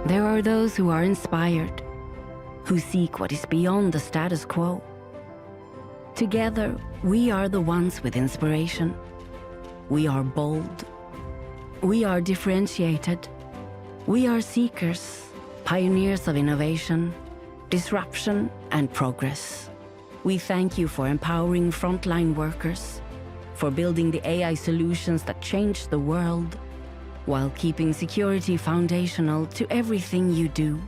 There are those who are inspired, who seek what is beyond the status quo. Together, we are the ones with inspiration. We are bold. We are differentiated. We are seekers, pioneers of innovation, disruption, and progress. We thank you for empowering frontline workers, for building the AI solutions that change the world, while keeping security foundational to everything you do,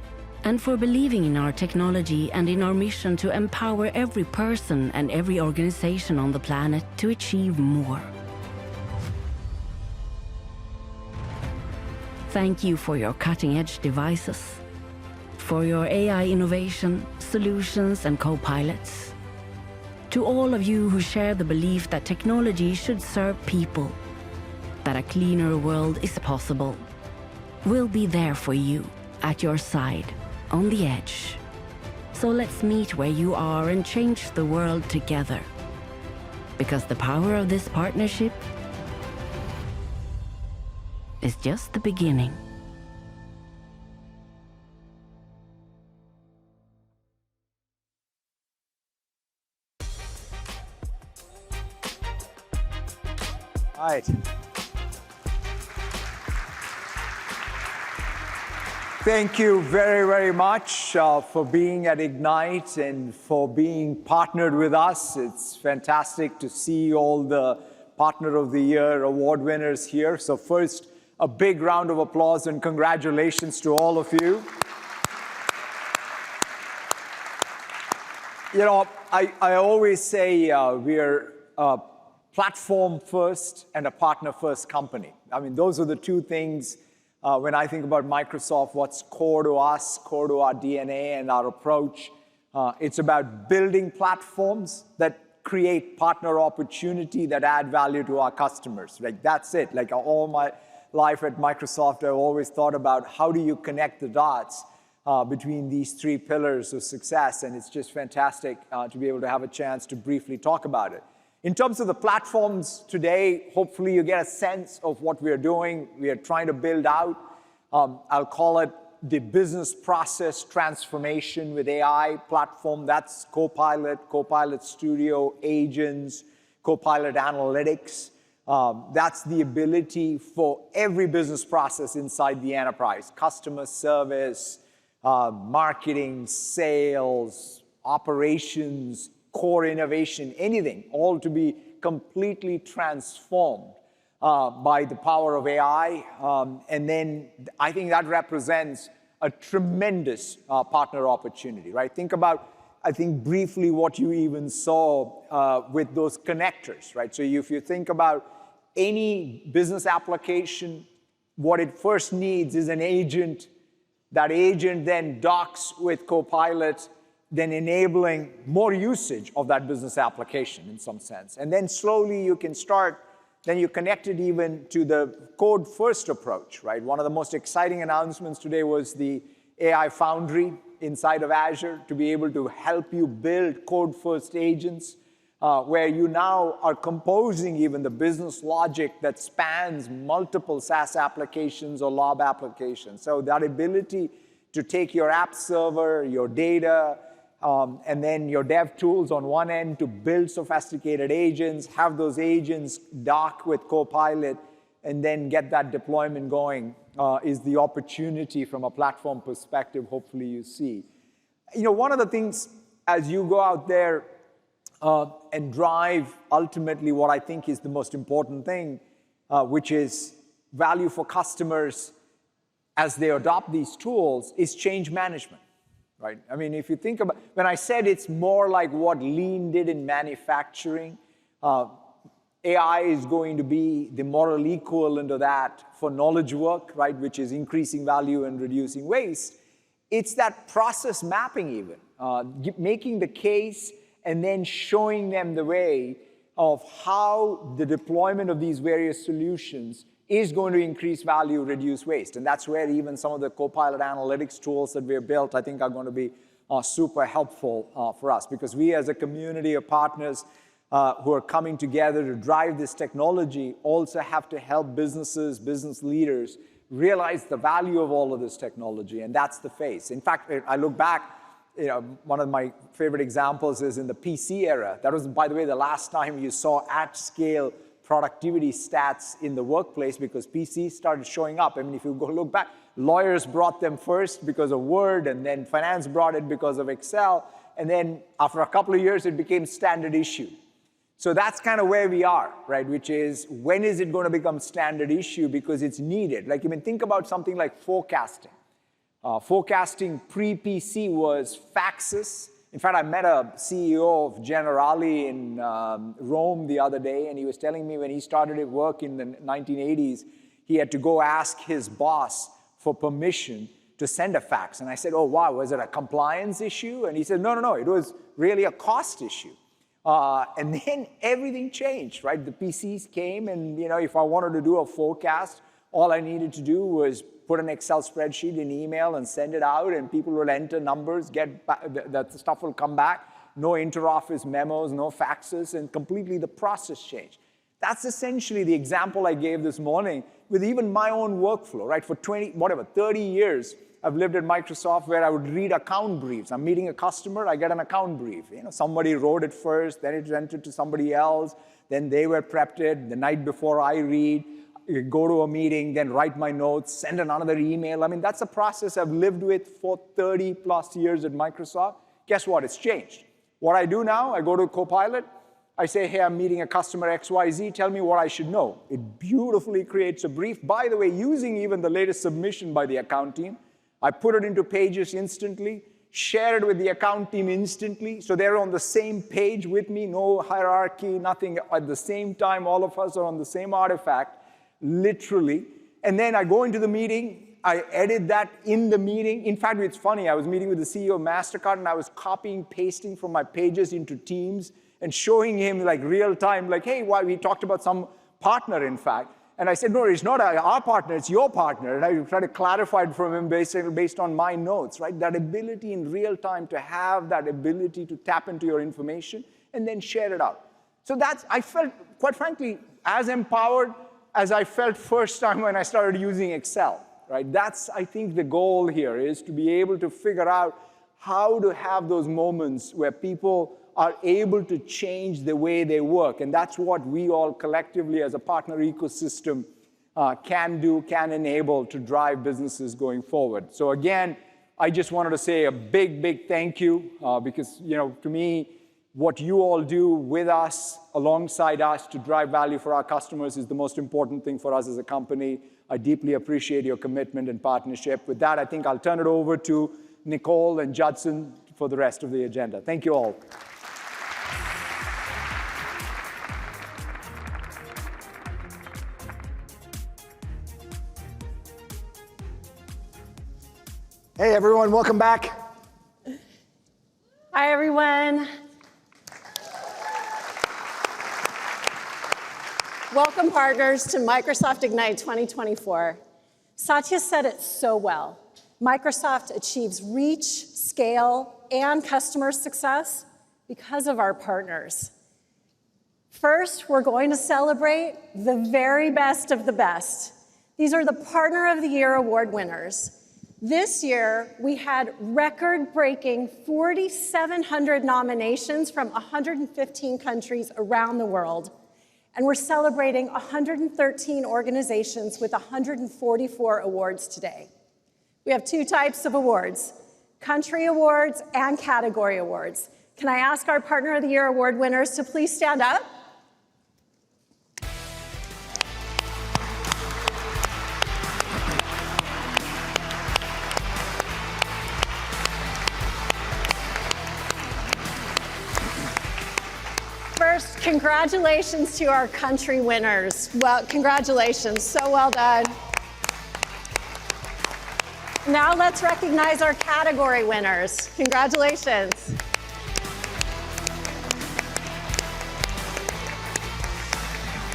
and for believing in our technology and in our mission to empower every person and every organization on the planet to achieve more. Thank you for your cutting-edge devices, for your AI innovation, solutions, and co-pilots. To all of you who share the belief that technology should serve people, that a cleaner world is possible, we'll be there for you, at your side, on the edge. So let's meet where you are and change the world together. Because the power of this partnership is just the beginning. All right. Thank you very, very much for being at Ignite and for being partnered with us. It's fantastic to see all the Partner of the Year award winners here. So first, a big round of applause and congratulations to all of you. You know, I always say we're a platform first and a partner first company. I mean, those are the two things when I think about Microsoft, what's core to us, core to our DNA and our approach. It's about building platforms that create partner opportunity that add value to our customers. Like, that's it. Like, all my life at Microsoft, I've always thought about how do you connect the dots between these three pillars of success, and it's just fantastic to be able to have a chance to briefly talk about it. In terms of the platforms today, hopefully you get a sense of what we are doing. We are trying to build out, I'll call it the business process transformation with AI platform. That's Copilot, Copilot Studio, agents, Copilot Analytics. That's the ability for every business process inside the enterprise, customer service, marketing, sales, operations, core innovation, anything, all to be completely transformed by the power of AI. And then I think that represents a tremendous partner opportunity, right? Think about, I think, briefly what you even saw with those connectors, right? So if you think about any business application, what it first needs is an agent. That agent then docks with Copilot, then enabling more usage of that business application in some sense. And then slowly you can start, then you connect it even to the code-first approach, right? One of the most exciting announcements today was the AI Foundry inside of Azure to be able to help you build code-first agents where you now are composing even the business logic that spans multiple SaaS applications or LOB applications. So that ability to take your app server, your data, and then your dev tools on one end to build sophisticated agents, have those agents dock with Copilot, and then get that deployment going is the opportunity from a platform perspective, hopefully you see. You know, one of the things as you go out there and drive ultimately what I think is the most important thing, which is value for customers as they adopt these tools, is change management. Right? I mean, if you think about, when I said it's more like what Lean did in manufacturing, AI is going to be the moral equivalent of that for knowledge work, right? Which is increasing value and reducing waste. It's that process mapping even, making the case and then showing them the way of how the deployment of these various solutions is going to increase value, reduce waste. And that's where even some of the Copilot analytics tools that we have built, I think, are going to be super helpful for us. Because we as a community of partners who are coming together to drive this technology also have to help businesses, business leaders realize the value of all of this technology, and that's the face. In fact, I look back, one of my favorite examples is in the PC era. That was, by the way, the last time you saw at-scale productivity stats in the workplace, because PCs started showing up. I mean, if you go look back, lawyers brought them first because of Word, and then finance brought it because of Excel, and then after a couple of years, it became standard issue. So that's kind of where we are, right? Which is, when is it going to become standard issue? Because it's needed. Like, think about something like forecasting. Forecasting pre-PC was faxes. In fact, I met a CEO of Generali in Rome the other day, and he was telling me when he started at work in the 1980s, he had to go ask his boss for permission to send a fax. And I said, oh, wow, was it a compliance issue? And he said, no, no, no, it was really a cost issue. And then everything changed, right? The PCs came, and if I wanted to do a forecast, all I needed to do was put an Excel spreadsheet in email and send it out, and people will enter numbers, that stuff will come back. No inter-office memos, no faxes, and completely the process changed. That's essentially the example I gave this morning with even my own workflow, right? For 30 years, I've lived at Microsoft where I would read account briefs. I'm meeting a customer, I get an account brief. Somebody wrote it first, then it went to somebody else, then they were prepped it the night before I read, go to a meeting, then write my notes, send another email. I mean, that's a process I've lived with for 30 plus years at Microsoft. Guess what? It's changed. What I do now, I go to Copilot, I say, hey, I'm meeting a customer XYZ, tell me what I should know. It beautifully creates a brief. By the way, using even the latest submission by the account team, I put it into Pages instantly, share it with the account team instantly, so they're on the same page with me, no hierarchy, nothing. At the same time, all of us are on the same artifact, literally. And then I go into the meeting, I edit that in the meeting. In fact, it's funny, I was meeting with the CEO of MasterCard, and I was copying, pasting from my Pages into Teams, and showing him like real time, like, hey, why we talked about some partner, in fact. And I said, no, it's not our partner, it's your partner. And I tried to clarify it from him based on my notes, right? That ability in real time to have that ability to tap into your information and then share it out. So I felt, quite frankly, as empowered as I felt first time when I started using Excel, right? That's, I think, the goal here, is to be able to figure out how to have those moments where people are able to change the way they work. And that's what we all collectively as a partner ecosystem can enable to drive businesses going forward. So again, I just wanted to say a big, big thank you, because to me, what you all do with us, alongside us, to drive value for our customers is the most important thing for us as a company. I deeply appreciate your commitment and partnership. With that, I think I'll turn it over to Nicole and Judson for the rest of the agenda. Thank you all. Hey everyone, welcome back. Hi everyone. Welcome partners to Microsoft Ignite 2024. Satya said it so well. Microsoft achieves reach, scale, and customer success because of our partners. First, we're going to celebrate the very best of the best. These are the Partner of the Year award winners. This year, we had record-breaking 4,700 nominations from 115 countries around the world. And we're celebrating 113 organizations with 144 awards today. We have two types of awards, country awards and category awards. Can I ask our Partner of the Year award winners to please stand up? First, congratulations to our country winners. Well, congratulations, so well done. Now let's recognize our category winners. Congratulations.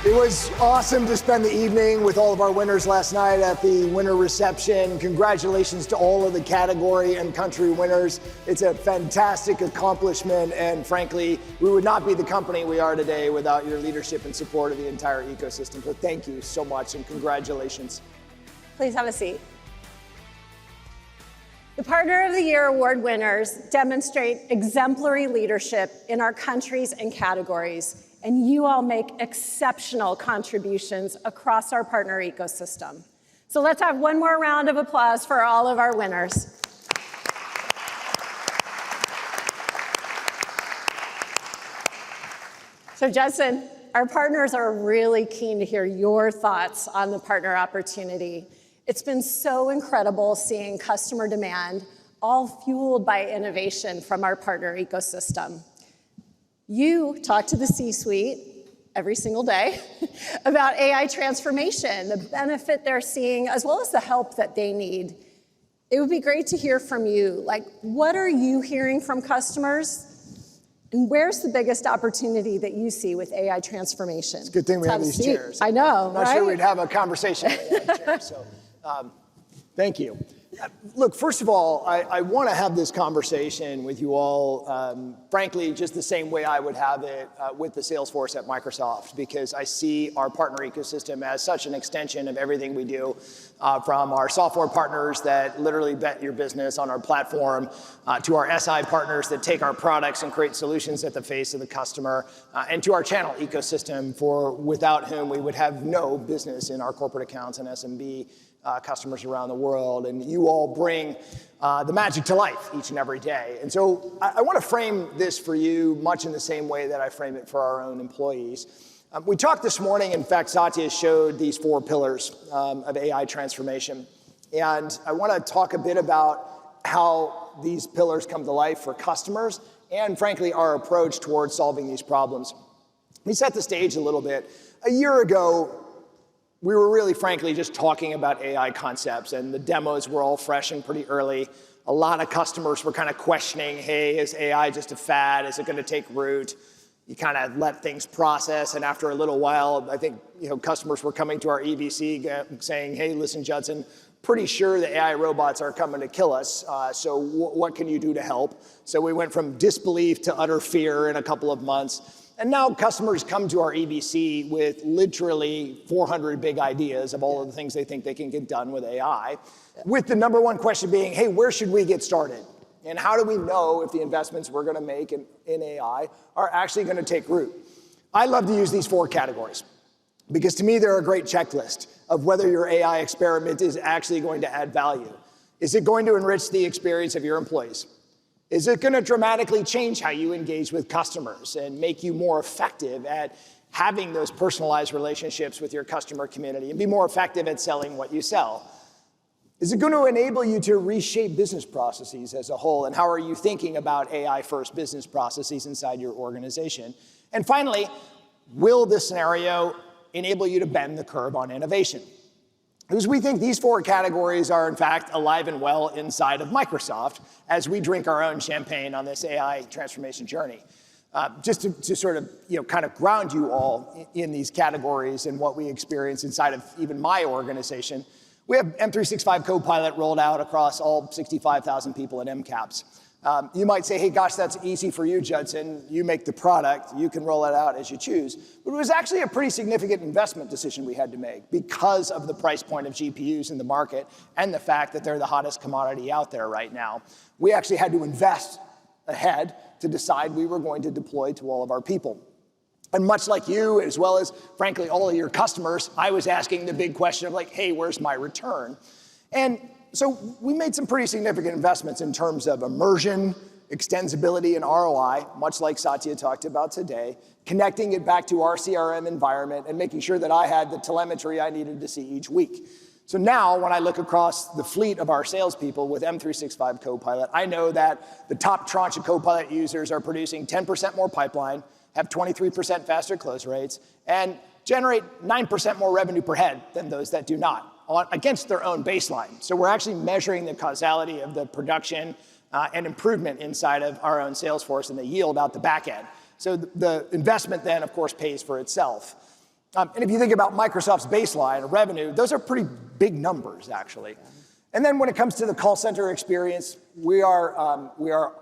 It was awesome to spend the evening with all of our winners last night at the winner reception. Congratulations to all of the category and country winners. It's a fantastic accomplishment, and frankly, we would not be the company we are today without your leadership and support of the entire ecosystem. So thank you so much, and congratulations. Please have a seat. The Partner of the Year award winners demonstrate exemplary leadership in our countries and categories, and you all make exceptional contributions across our partner ecosystem. So let's have one more round of applause for all of our winners. So Judson, our partners are really keen to hear your thoughts on the partner opportunity. It's been so incredible seeing customer demand, all fueled by innovation from our partner ecosystem. You talk to the C-suite every single day about AI transformation, the benefit they're seeing, as well as the help that they need. It would be great to hear from you. Like, what are you hearing from customers? And where's the biggest opportunity that you see with AI transformation? It's a good thing we have these chairs. I know, I'm not sure we'd have a conversation with AI chairs, so thank you. Look, first of all, I want to have this conversation with you all, frankly, just the same way I would have it with the Salesforce at Microsoft, because I see our partner ecosystem as such an extension of everything we do, from our software partners that literally bet your business on our platform, to our SI partners that take our products and create solutions at the face of the customer, and to our channel ecosystem, without whom we would have no business in our corporate accounts and SMB customers around the world. And you all bring the magic to life each and every day. And so I want to frame this for you much in the same way that I frame it for our own employees. We talked this morning, in fact, Satya showed these 4 pillars of AI transformation. And I want to talk a bit about how these pillars come to life for customers and, frankly, our approach towards solving these problems. Let me set the stage a little bit. A year ago, we were really, frankly, just talking about AI concepts, and the demos were all fresh and pretty early. A lot of customers were kind of questioning, hey, is AI just a fad? Is it going to take root? You kind of let things process, and after a little while, I think customers were coming to our EBC saying, hey, listen, Judson, pretty sure the AI robots are coming to kill us, so what can you do to help? So we went from disbelief to utter fear in a couple of months. And now customers come to our EBC with literally 400 big ideas of all of the things they think they can get done with AI, with the #1 question being, hey, where should we get started? And how do we know if the investments we're going to make in AI are actually going to take root? I love to use these 4 categories because to me they're a great checklist of whether your AI experiment is actually going to add value. Is it going to enrich the experience of your employees? Is it going to dramatically change how you engage with customers and make you more effective at having those personalized relationships with your customer community and be more effective at selling what you sell? Is it going to enable you to reshape business processes as a whole? And how are you thinking about AI-first business processes inside your organization? And finally, will this scenario enable you to bend the curve on innovation? Because we think these 4 categories are, in fact, alive and well inside of Microsoft as we drink our own champagne on this AI transformation journey. Just to sort of, kind of ground you all in these categories and what we experience inside of even my organization, we have 𝗦𝗲𝗀𝗀𝗀𝗀 Copilot rolled out across all 65,000 people at MCAPS. You might say, hey, gosh, that's easy for you, Judson. You make the product. You can roll it out as you choose. But it was actually a pretty significant investment decision we had to make because of the price point of GPUs in the market and the fact that they're the hottest commodity out there right now. We actually had to invest ahead to decide we were going to deploy to all of our people. And much like you, as well as, frankly, all of your customers, I was asking the big question of like, hey, where's my return? And so we made some pretty significant investments in terms of immersion, extensibility, and ROI, much like Satya talked about today, connecting it back to our CRM environment and making sure that I had the telemetry I needed to see each week. So now, when I look across the fleet of our salespeople with 𝗦𝗲𝗀𝗀𝗀𝗀 Copilot, I know that the top tranche of Copilot users are producing 10% more pipeline, have 23% faster close rates, and generate 9% more revenue per head than those that do not, against their own baseline. So we're actually measuring the causality of the production and improvement inside of our own Salesforce and the yield out the back end. So the investment then, of course, pays for itself. And if you think about Microsoft's baseline of revenue, those are pretty big numbers, actually. And then when it comes to the call center experience, we are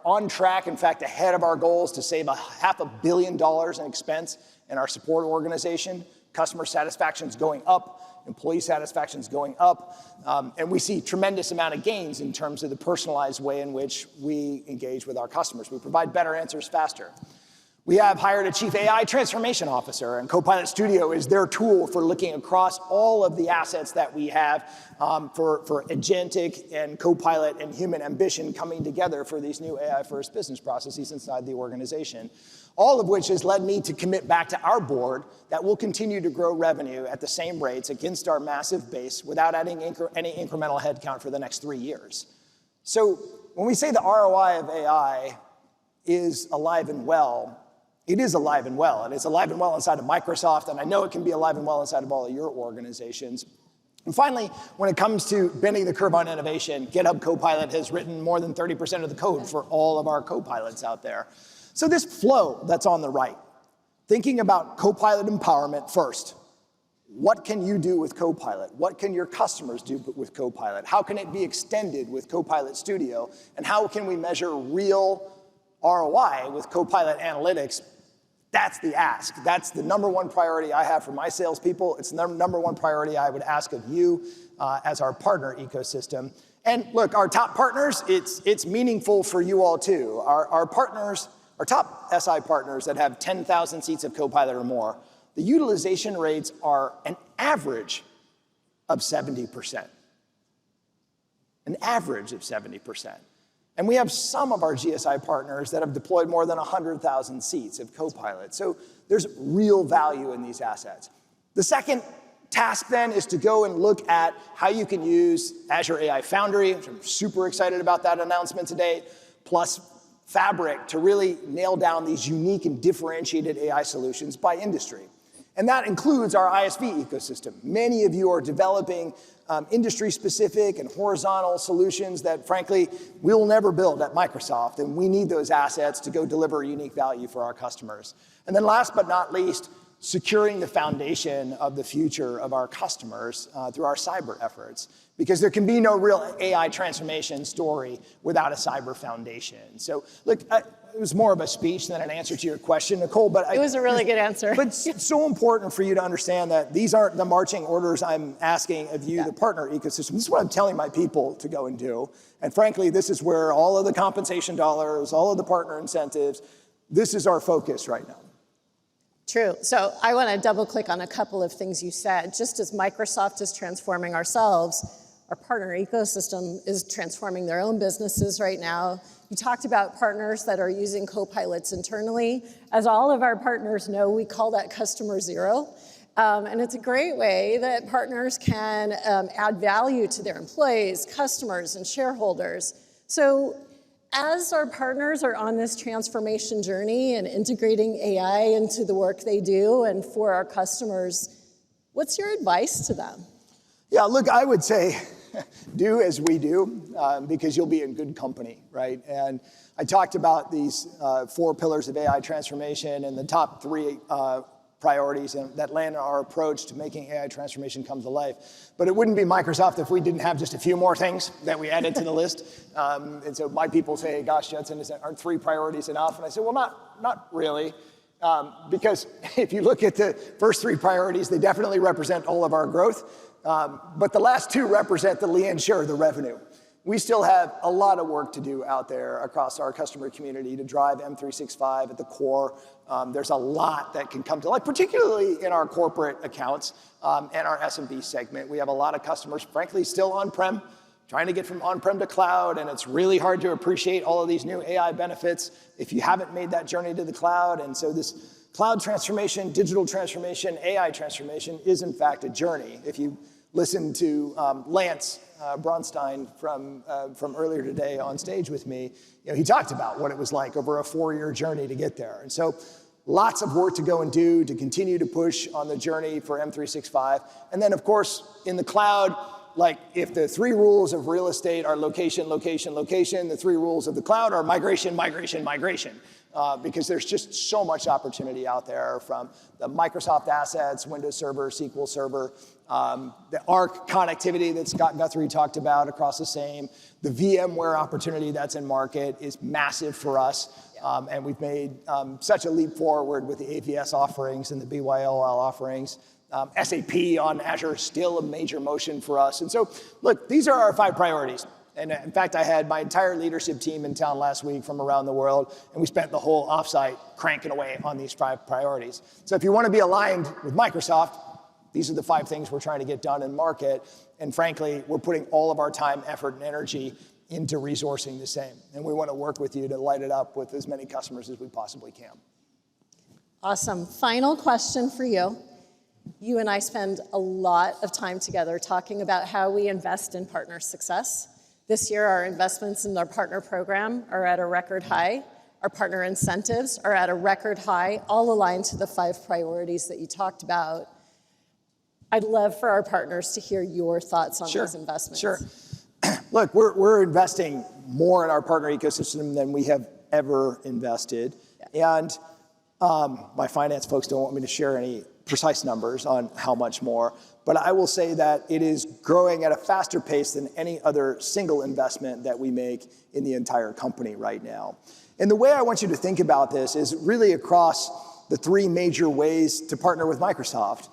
on track, in fact, ahead of our goals to save $500 million in expense in our support organization. Customer satisfaction is going up. employee satisfaction is going up, and we see tremendous amount of gains in terms of the personalized way in which we engage with our customers. We provide better answers faster. We have hired a chief AI transformation officer, and Copilot Studio is their tool for looking across all of the assets that we have for agentic and Copilot and human ambition coming together for these new AI-first business processes inside the organization. All of which has led me to commit back to our board that we'll continue to grow revenue at the same rates against our massive base without adding any incremental headcount for the next 3 years. So when we say the ROI of AI is alive and well, it is alive and well, and it's alive and well inside of Microsoft, and I know it can be alive and well inside of all of your organizations. And finally, when it comes to bending the curve on innovation, GitHub Copilot has written more than 30% of the code for all of our Copilots out there. So this flow that's on the right, thinking about Copilot empowerment first. What can you do with Copilot? What can your customers do with Copilot? How can it be extended with Copilot Studio? And how can we measure real ROI with Copilot Analytics? That's the ask. That's the #1 priority I have for my salespeople. It's the #1 priority I would ask of you as our partner ecosystem. And look, our top partners, it's meaningful for you all too. Our partners, our top SI partners that have 10,000 seats of Copilot or more, the utilization rates are an average of 70%. An average of 70%. And we have some of our GSI partners that have deployed more than 100,000 seats of Copilot. So there's real value in these assets. The second task then is to go and look at how you can use Azure AI Foundry, which I'm super excited about that announcement today, plus Fabric to really nail down these unique and differentiated AI solutions by industry. And that includes our ISV ecosystem. Many of you are developing industry-specific and horizontal solutions that, frankly, we'll never build at Microsoft, and we need those assets to go deliver unique value for our customers. And then last but not least, securing the foundation of the future of our customers through our cyber efforts. Because there can be no real AI transformation story without a cyber foundation. So look, it was more of a speech than an answer to your question, Nicole, but it was a really good answer. But it's so important for you to understand that these aren't the marching orders I'm asking of you, the partner ecosystem. This is what I'm telling my people to go and do. And frankly, this is where all of the compensation dollars, all of the partner incentives, this is our focus right now. True. So I want to double click on a couple of things you said. Just as Microsoft is transforming ourselves, our partner ecosystem is transforming their own businesses right now. You talked about partners that are using Copilots internally. As all of our partners know, we call that customer zero. And it's a great way that partners can add value to their employees, customers, and shareholders. So as our partners are on this transformation journey and integrating AI into the work they do and for our customers, what's your advice to them? Yeah, look, I would say do as we do, because you'll be in good company, right? And I talked about these 4 pillars of AI transformation and the top 3 priorities that land our approach to making AI transformation come to life. But it wouldn't be Microsoft if we didn't have just a few more things that we added to the list. And so my people say, gosh, Judson, aren't 3 priorities enough? And I said, well, not really. Because if you look at the first 3 priorities, they definitely represent all of our growth. But the last 2 represent the lion's share of the revenue. We still have a lot of work to do out there across our customer community to drive M365 at the core. There's a lot that can come to life, particularly in our corporate accounts and our SMB segment. We have a lot of customers, frankly, still on-prem, trying to get from on-prem to cloud, and it's really hard to appreciate all of these new AI benefits if you haven't made that journey to the cloud. And so this cloud transformation, digital transformation, AI transformation is in fact a journey. If you listen to Lance Bronstein from earlier today on stage with me, he talked about what it was like over a 4-year journey to get there. And so lots of work to go and do to continue to push on the journey for M365. And then of course, in the cloud, like if the 3 rules of real estate are location, location, location, the 3 rules of the cloud are migration, migration, migration. Because there's just so much opportunity out there from the Microsoft assets, Windows Server, SQL Server, the Arc connectivity that Scott Guthrie talked about across the same. The VMware opportunity that's in market is massive for us. And we've made such a leap forward with the AVS offerings and the BYOL offerings SAP on Azure is still a major motion for us. And so, look, these are our 5 priorities. And in fact, I had my entire leadership team in town last week from around the world, and we spent the whole offsite cranking away on these 5 priorities. So if you want to be aligned with Microsoft, these are the 5 things we're trying to get done in market. And frankly, we're putting all of our time, effort, and energy into resourcing the same. And we want to work with you to light it up with as many customers as we possibly can. Awesome. Final question for you. You and I spend a lot of time together talking about how we invest in partner success. This year, our investments in our partner program are at a record high. Our partner incentives are at a record high, all aligned to the 5 priorities that you talked about. I'd love for our partners to hear your thoughts on those investments. Sure. Look, we're investing more in our partner ecosystem than we have ever invested. Yeah. And my finance folks don't want me to share any precise numbers on how much more, but I will say that it is growing at a faster pace than any other single investment that we make in the entire company right now. And the way I want you to think about this is really across the 3 major ways to partner with Microsoft.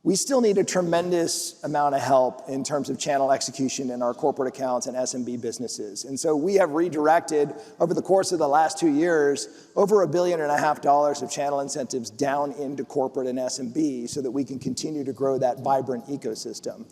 We still need a tremendous amount of help in terms of channel execution in our corporate accounts and SMB businesses. And so we have redirected over the course of the last 2 years, over $1.5 billion of channel incentives down into corporate and SMB so that we can continue to grow that vibrant ecosystem.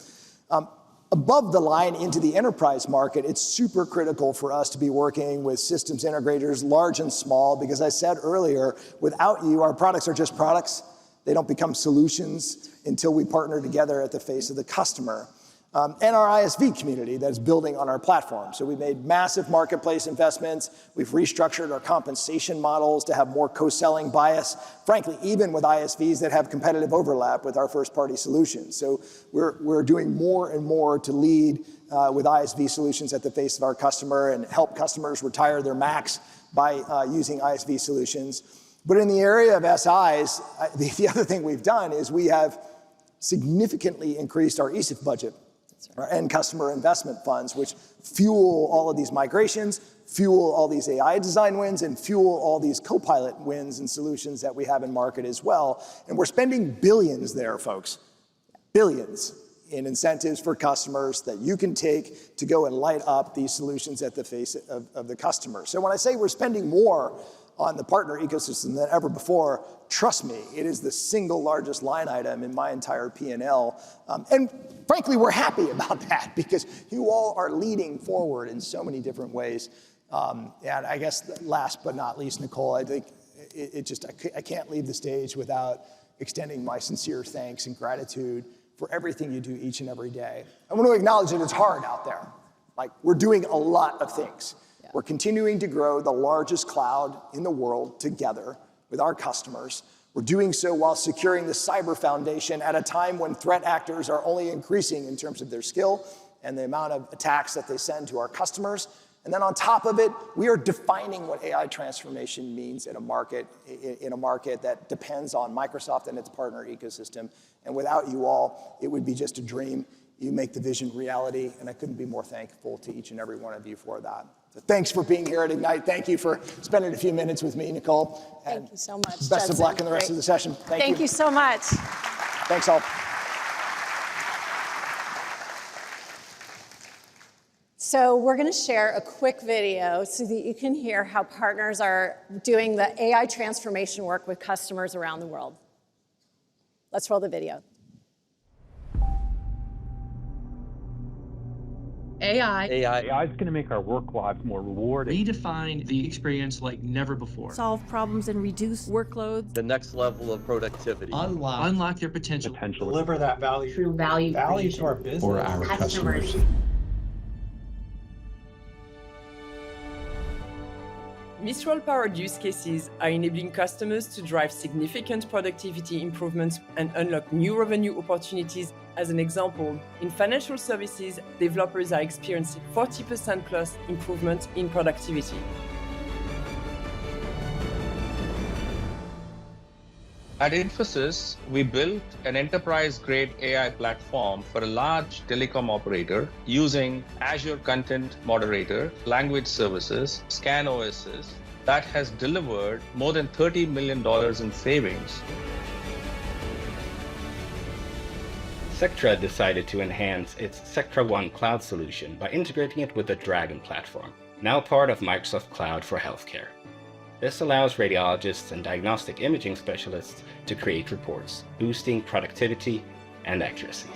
Above the line into the enterprise market, it's super critical for us to be working with systems integrators, large and small, because I said earlier, without you, our products are just products. They don't become solutions until we partner together at the face of the customer. And our ISV community that is building on our platform. So we made massive marketplace investments. We've restructured our compensation models to have more co-selling bias, frankly, even with ISVs that have competitive overlap with our first-party solutions. So we're doing more and more to lead with ISV solutions at the face of our customer and help customers retire their Macs by using ISV solutions. But in the area of SIs, the other thing we've done is we have significantly increased our ESIF budget, our end customer investment funds, which fuel all of these migrations, fuel all these AI design wins, and fuel all these co-pilot wins and solutions that we have in market as well. And we're spending billions there, folks, billions in incentives for customers that you can take to go and light up these solutions at the face of the customer. So when I say we're spending more on the partner ecosystem than ever before, trust me, it is the single largest line item in my entire P&L. And frankly, we're happy about that because you all are leading forward in so many different ways. And I guess last but not least, Nicole, I think I can't leave the stage without extending my sincere thanks and gratitude for everything you do each and every day. I want to acknowledge that it's hard out there. Like, we're doing a lot of things. We're continuing to grow the largest cloud in the world together with our customers. We're doing so while securing the cyber foundation at a time when threat actors are only increasing in terms of their skill and the amount of attacks that they send to our customers. And then on top of it, we are defining what AI transformation means in a market that depends on Microsoft and its partner ecosystem. And without you all, it would be just a dream. You make the vision reality, and I couldn't be more thankful to each and every one of you for that. So thanks for being here at Ignite. Thank you for spending a few minutes with me, Nicole. Thank you so much, Best of Judson. luck in the rest of the session. Thank you so much. Thanks all. So we're going to share a quick video so that you can hear how partners are doing the AI transformation work with customers around the world. Let's roll the video. AI is going to make our work lives more rewarding. redefine the experience like never before. Solve problems and reduce workloads. The next level of productivity. Unlock their potential. Deliver that value. Through value to our business. for our customers. Mistral-powered use cases are enabling customers to drive significant productivity improvements and unlock new revenue opportunities. As an example, in financial services, developers are experiencing 40% plus improvement in productivity. At Infosys, we built an enterprise-grade AI platform for a large telecom operator using Azure Content Moderator, language services, scan OSs that has delivered more than $30 million in savings. Sectra decided to enhance its Sectra One cloud solution by integrating it with the Dragon platform, now part of Microsoft Cloud for Healthcare. This allows radiologists and diagnostic imaging specialists to create reports, boosting productivity and accuracy.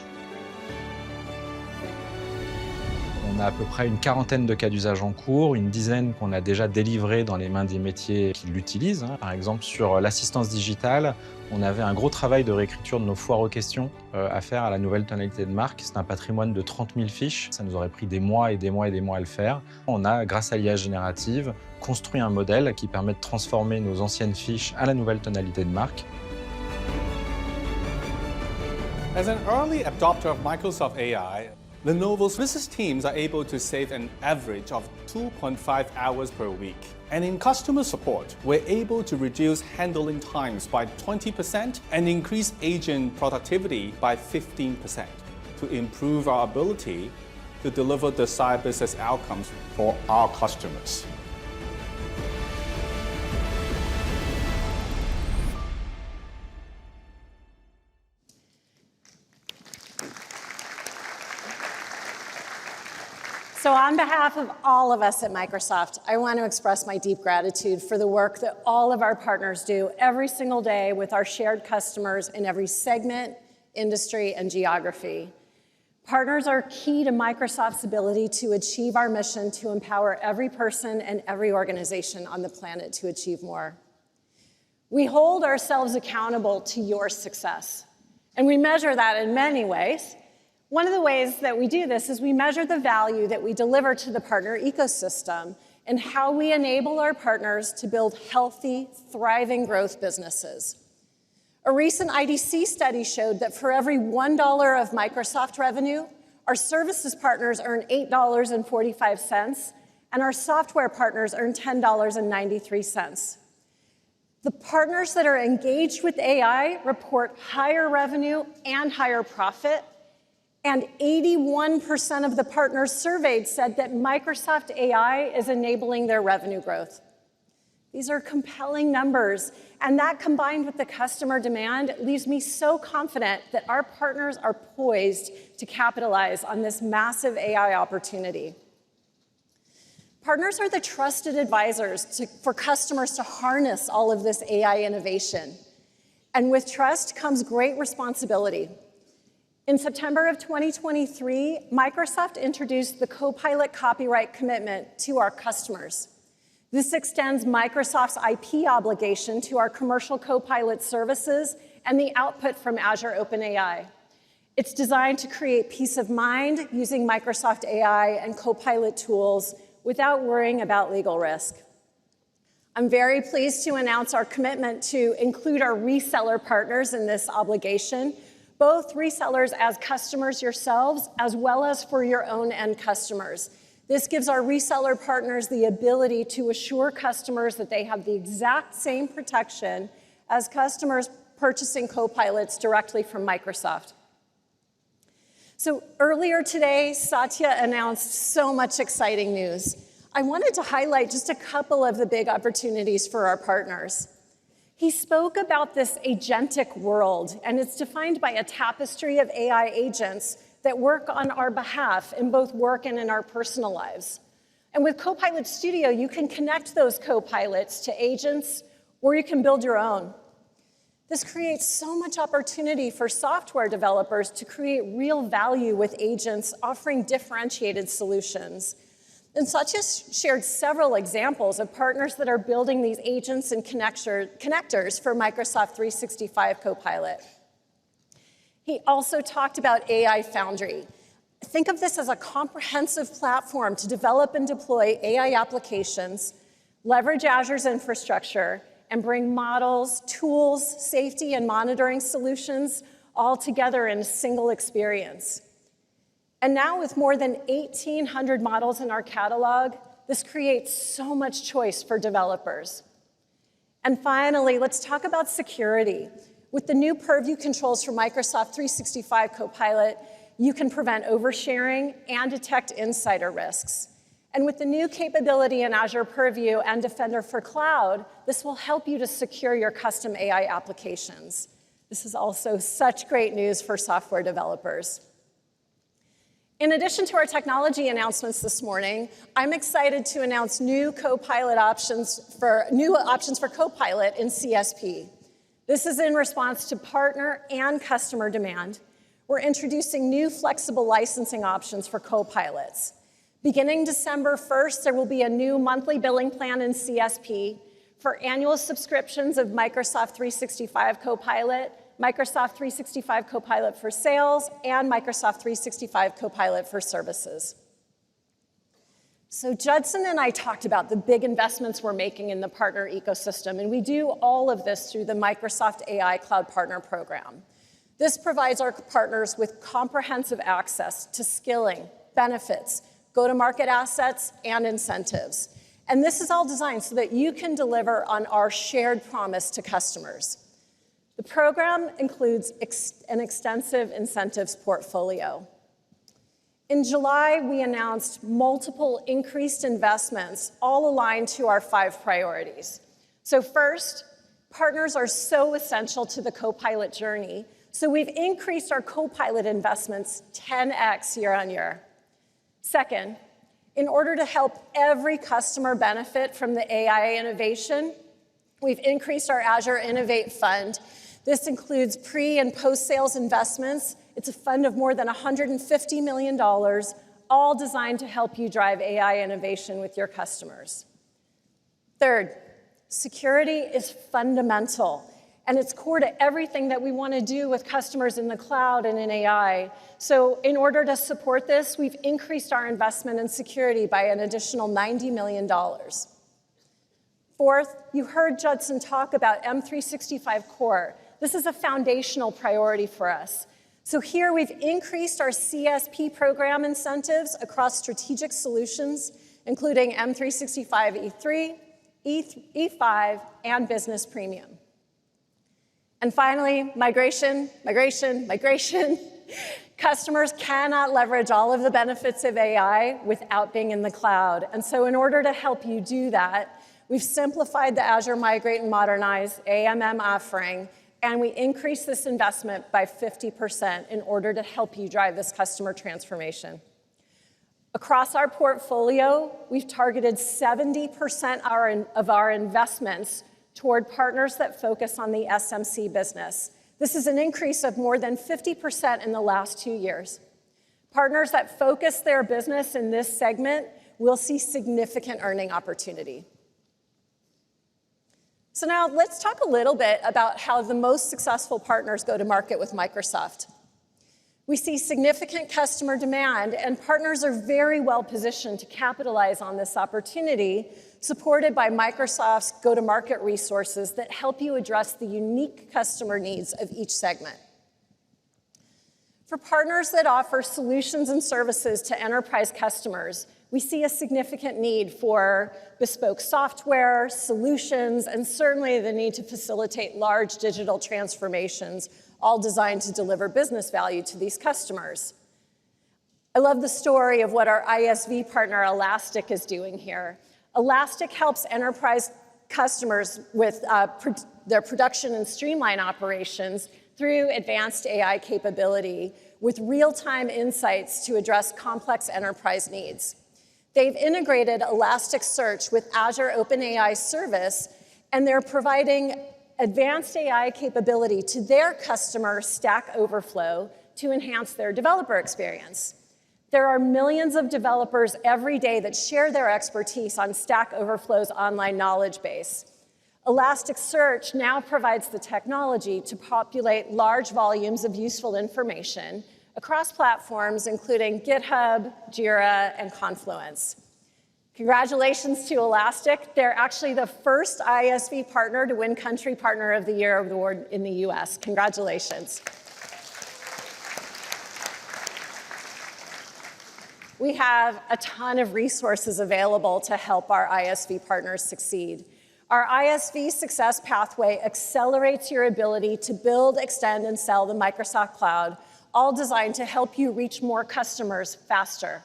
On a à peu près une quarantaine de cas d'usage en cours, une dizaine qu'on a déjà délivrés dans les mains des métiers qui l'utilisent. Par exemple, sur l'assistance digitale, on avait un gros travail de réécriture de nos foires aux questions à faire à la nouvelle tonalité de marque. C'est un patrimoine de 30 000 fiches. Ça nous aurait pris des mois et des mois et des mois à le faire. On a, grâce à l'IA générative, construit un modèle qui permet de transformer nos anciennes fiches à la nouvelle tonalité de marque. As an early adopter of Microsoft AI, Lenovo's business teams are able to save an average of 2.5 hours per week. And in customer support, we're able to reduce handling times by 20% and increase agent productivity by 15% to improve our ability to deliver the desired business outcomes for our customers. So on behalf of all of us at Microsoft, I want to express my deep gratitude for the work that all of our partners do every single day with our shared customers in every segment, industry, and geography. Partners are key to Microsoft's ability to achieve our mission to empower every person and every organization on the planet to achieve more. We hold ourselves accountable to your success, and we measure that in many ways. One of the ways that we do this is we measure the value that we deliver to the partner ecosystem and how we enable our partners to build healthy, thriving growth businesses. A recent IDC study showed that for every $1 of Microsoft revenue, our services partners earn $8.45, and our software partners earn $10.93. The partners that are engaged with AI report higher revenue and higher profit, and 81% of the partners surveyed said that Microsoft AI is enabling their revenue growth. These are compelling numbers, and that combined with the customer demand leaves me so confident that our partners are poised to capitalize on this massive AI opportunity. Partners are the trusted advisors for customers to harness all of this AI innovation. And with trust comes great responsibility. In September of 2023, Microsoft introduced the Copilot copyright commitment to our customers. This extends Microsoft's IP obligation to our commercial Copilot services and the output from Azure OpenAI. It's designed to create peace of mind using Microsoft AI and Copilot tools without worrying about legal risk. I'm very pleased to announce our commitment to include our reseller partners in this obligation, both resellers as customers yourselves, as well as for your own end customers. This gives our reseller partners the ability to assure customers that they have the exact same protection as customers purchasing Copilots directly from Microsoft. So earlier today, Satya announced so much exciting news. I wanted to highlight just a couple of the big opportunities for our partners. He spoke about this agentic world, and it's defined by a tapestry of AI agents that work on our behalf in both work and in our personal lives. And with Copilot Studio, you can connect those Copilots to agents, or you can build your own. This creates so much opportunity for software developers to create real value with agents, offering differentiated solutions. And Satya shared several examples of partners that are building these agents and connectors for Microsoft 365 Copilot. He also talked about AI Foundry. Think of this as a comprehensive platform to develop and deploy AI applications, leverage Azure's infrastructure, and bring models, tools, safety, and monitoring solutions all together in a single experience. And now with more than 1,800 models in our catalog, this creates so much choice for developers. And finally, let's talk about security. With the new purview controls for Microsoft 365 Copilot, you can prevent oversharing and detect insider risks. And with the new capability in Azure Purview and Defender for Cloud, this will help you to secure your custom AI applications. This is also such great news for software developers. In addition to our technology announcements this morning, I'm excited to announce new options for Copilot in CSP. This is in response to partner and customer demand. We're introducing new flexible licensing options for Copilots. Beginning December 1st, there will be a new monthly billing plan in CSP for annual subscriptions of Microsoft 365 Copilot, Microsoft 365 Copilot for Sales, and Microsoft 365 Copilot for Services. So Judson and I talked about the big investments we're making in the partner ecosystem, and we do all of this through the Microsoft AI Cloud Partner Program. This provides our partners with comprehensive access to skilling, benefits, go-to-market assets, and incentives. And this is all designed so that you can deliver on our shared promise to customers. The program includes an extensive incentives portfolio. In July, we announced multiple increased investments, all aligned to our 5 priorities. So first, partners are so essential to the Copilot journey, so we've increased our Copilot investments 10x year on year. Second, in order to help every customer benefit from the AI innovation, we've increased our Azure Innovate Fund. This includes pre- and post-sales investments. It's a fund of more than $150 million, all designed to help you drive AI innovation with your customers. Third, security is fundamental, and it's core to everything that we want to do with customers in the cloud and in AI. So in order to support this, we've increased our investment in security by an additional $90 million. Fourth, you heard Judson talk about M365 Core. This is a foundational priority for us. So here we've increased our CSP program incentives across strategic solutions, including M365 E3, E5, and Business Premium. And finally, migration. Customers cannot leverage all of the benefits of AI without being in the cloud. And so in order to help you do that, we've simplified the Azure Migrate and Modernize AMM offering, and we increased this investment by 50% in order to help you drive this customer transformation. Across our portfolio, we've targeted 70% of our investments toward partners that focus on the SMC business. This is an increase of more than 50% in the last 2 years. Partners that focus their business in this segment will see significant earning opportunity. So now let's talk a little bit about how the most successful partners go to market with Microsoft. We see significant customer demand, and partners are very well positioned to capitalize on this opportunity, supported by Microsoft's go-to-market resources that help you address the unique customer needs of each segment. For partners that offer solutions and services to enterprise customers, we see a significant need for bespoke software, solutions, and certainly the need to facilitate large digital transformations, all designed to deliver business value to these customers. I love the story of what our ISV partner Elastic is doing here. Elastic helps enterprise customers with their production and streamline operations through advanced AI capability with real-time insights to address complex enterprise needs. They've integrated Elasticsearch with Azure OpenAI Service, and they're providing advanced AI capability to their customer Stack Overflow to enhance their developer experience. There are millions of developers every day that share their expertise on Stack Overflow's online knowledge base. Elasticsearch now provides the technology to populate large volumes of useful information across platforms including GitHub, Jira, and Confluence. Congratulations to Elastic. They're actually the first ISV partner to win Country Partner of the Year award in the US. Congratulations. We have a ton of resources available to help our ISV partners succeed. Our ISV Success Pathway accelerates your ability to build, extend, and sell the Microsoft Cloud, all designed to help you reach more customers faster.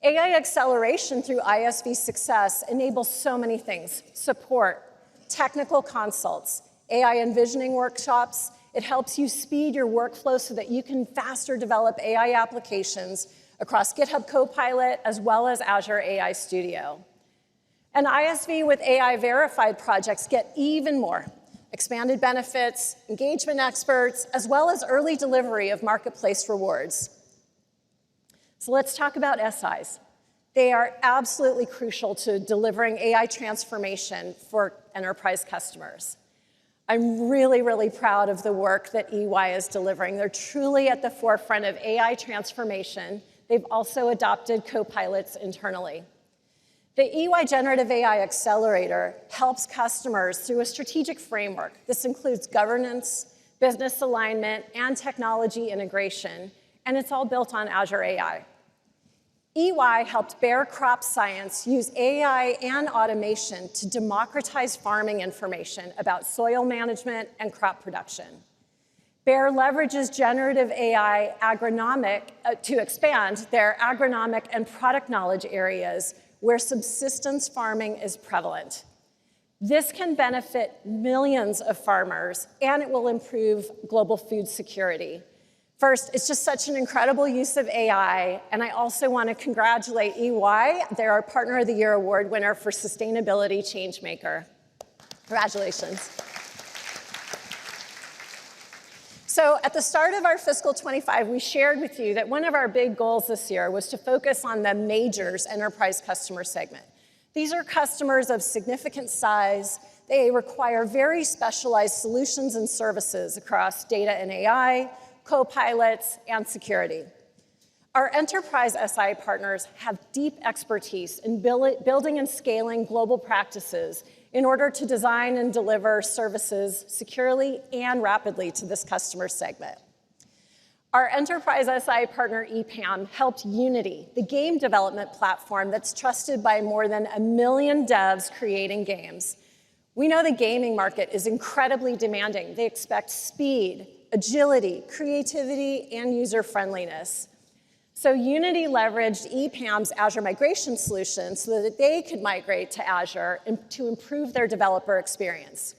AI acceleration through ISV Success enables so many things: support, technical consults, AI envisioning workshops, It helps you speed your workflow so that you can faster develop AI applications across GitHub Copilot as well as Azure AI Studio. And ISV with AI verified projects get even more. Expanded benefits, engagement experts, as well as early delivery of marketplace rewards. So let's talk about SIs. They are absolutely crucial to delivering AI transformation for enterprise customers. I'm really, really proud of the work that EY is delivering. They're truly at the forefront of AI transformation. They've also adopted copilots internally. The EY Generative AI Accelerator helps customers through a strategic framework. This includes governance, business alignment, and technology integration, and it's all built on Azure AI. EY helped Bayer Crop Science use AI and automation to democratize farming information about soil management and crop production. Bayer leverages generative AI to expand their agronomic and product knowledge areas where subsistence farming is prevalent. This can benefit millions of farmers, and it will improve global food security. First, it's just such an incredible use of AI, and I also want to congratulate EY. They're our Partner of the Year award winner for Sustainability Changemaker. Congratulations. So at the start of our fiscal 25, we shared with you that one of our big goals this year was to focus on the majors enterprise customer segment. These are customers of significant size. They require very specialized solutions and services across data and AI, copilots, and security. Our enterprise SI partners have deep expertise in building and scaling global practices in order to design and deliver services securely and rapidly to this customer segment. Our enterprise SI partner EPAM helped Unity, the game development platform that's trusted by more than 1 million devs creating games. We know the gaming market is incredibly demanding. They expect speed, agility, creativity, and user-friendliness. So Unity leveraged EPAM's Azure migration solution so that they could migrate to Azure to improve their developer experience.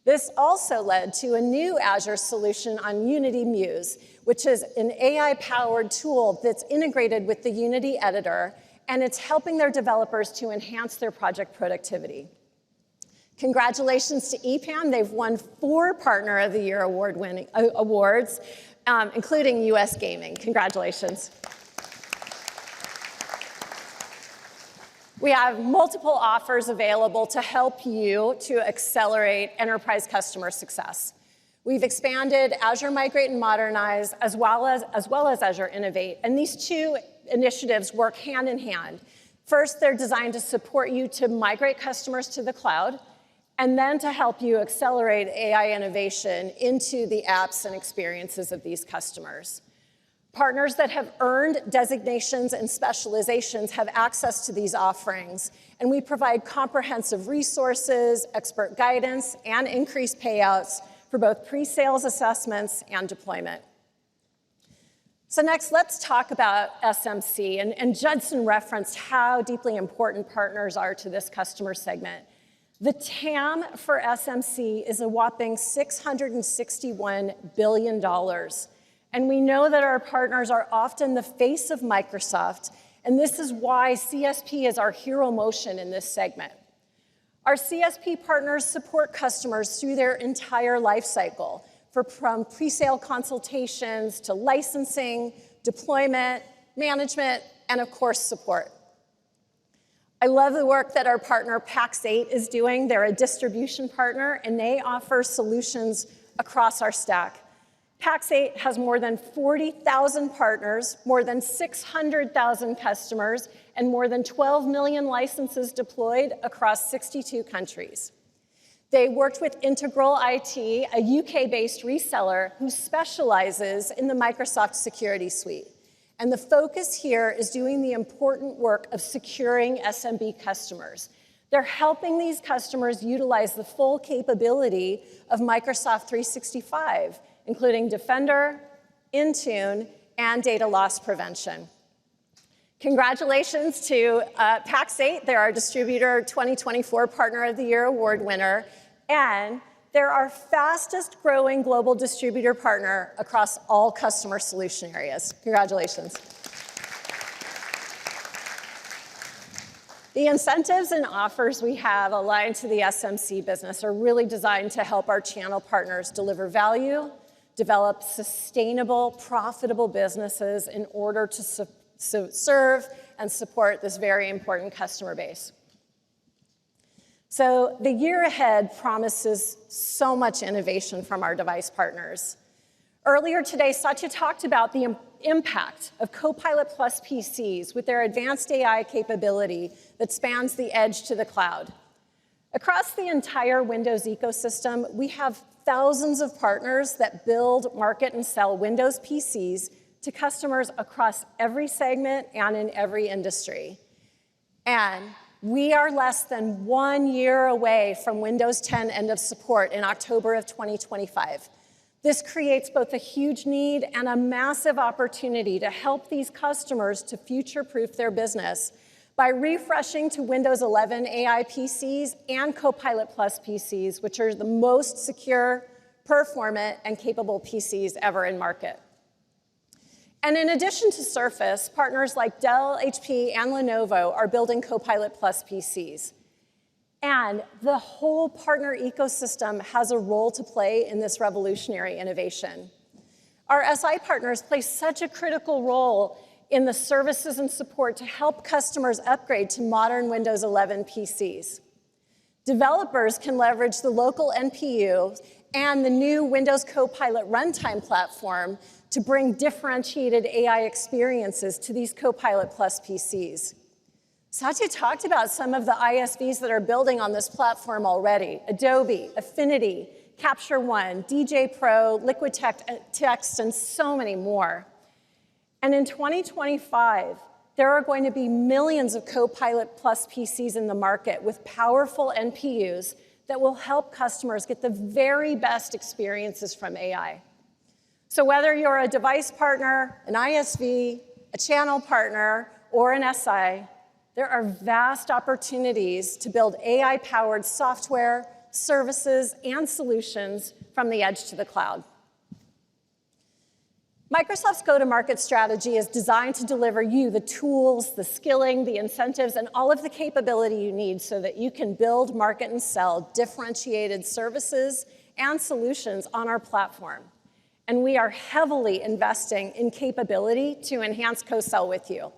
This also led to a new Azure solution on Unity Muse, which is an AI-powered tool that's integrated with the Unity editor, and it's helping their developers to enhance their project productivity. Congratulations to EPAM. They've won 4 Partner of the Year awards, including US Gaming. Congratulations. We have multiple offers available to help you to accelerate enterprise customer success. We've expanded Azure Migrate and Modernize as well as Azure Innovate, and these 2 initiatives work hand in hand. First, they're designed to support you to migrate customers to the cloud, and then to help you accelerate AI innovation into the apps and experiences of these customers. Partners that have earned designations and specializations have access to these offerings, and we provide comprehensive resources, expert guidance, and increased payouts for both pre-sales assessments and deployment. So next, let's talk about SMC, and Judson referenced how deeply important partners are to this customer segment. The TAM for SMC is a whopping $661 billion. And we know that our partners are often the face of Microsoft, and this is why CSP is our hero motion in this segment. Our CSP partners support customers through their entire life cycle, from pre-sale consultations to licensing, deployment, management, and of course, support. I love the work that our partner Pax8 is doing. They're a distribution partner, and they offer solutions across our stack. Pax8 has more than 40,000 partners, more than 600,000 customers, and more than 12 million licenses deployed across 62 countries. They worked with Integral IT, a UK-based reseller who specializes in the Microsoft Security Suite. And the focus here is doing the important work of securing SMB customers. They're helping these customers utilize the full capability of Microsoft 365, including Defender, Intune, and data loss prevention. Congratulations to Pax8. They're our Distributor 2024 Partner of the Year award winner. And They're our fastest growing global distributor partner across all customer solution areas. Congratulations. The incentives and offers we have aligned to the SMC business are really designed to help our channel partners deliver value, develop sustainable, profitable businesses in order to serve and support this very important customer base. So the year ahead promises so much innovation from our device partners. Earlier today, Satya talked about the impact of Copilot+ PCs with their advanced AI capability that spans the edge to the cloud. Across the entire Windows ecosystem, we have thousands of partners that build, market, and sell Windows PCs to customers across every segment and in every industry. And we are less than 1 year away from Windows 10 end of support in October of 2025. This creates both a huge need and a massive opportunity to help these customers to future-proof their business by refreshing to Windows 11 AI PCs and Copilot+ PCs, which are the most secure, performant, and capable PCs ever in market. And in addition to Surface, partners like Dell, HP, and Lenovo are building Copilot+ PCs. And the whole partner ecosystem has a role to play in this revolutionary innovation. Our SI partners play such a critical role in the services and support to help customers upgrade to modern Windows 11 PCs. Developers can leverage the local NPU and the new Windows Copilot runtime platform to bring differentiated AI experiences to these Copilot+ PCs. Satya talked about some of the ISVs that are building on this platform already: Adobe, Affinity, Capture One, DJ Pro, Liquid Text, and so many more. And in 2025, there are going to be millions of Copilot+ PCs in the market with powerful NPUs that will help customers get the very best experiences from AI. So whether you're a device partner, an ISV, a channel partner, or an SI, there are vast opportunities to build AI-powered software, services, and solutions from the edge to the cloud. Microsoft's go-to-market strategy is designed to deliver you the tools, the skilling, the incentives, and all of the capability you need so that you can build, market, and sell differentiated services and solutions on our platform. And we are heavily investing in capability to enhance co-sell with you.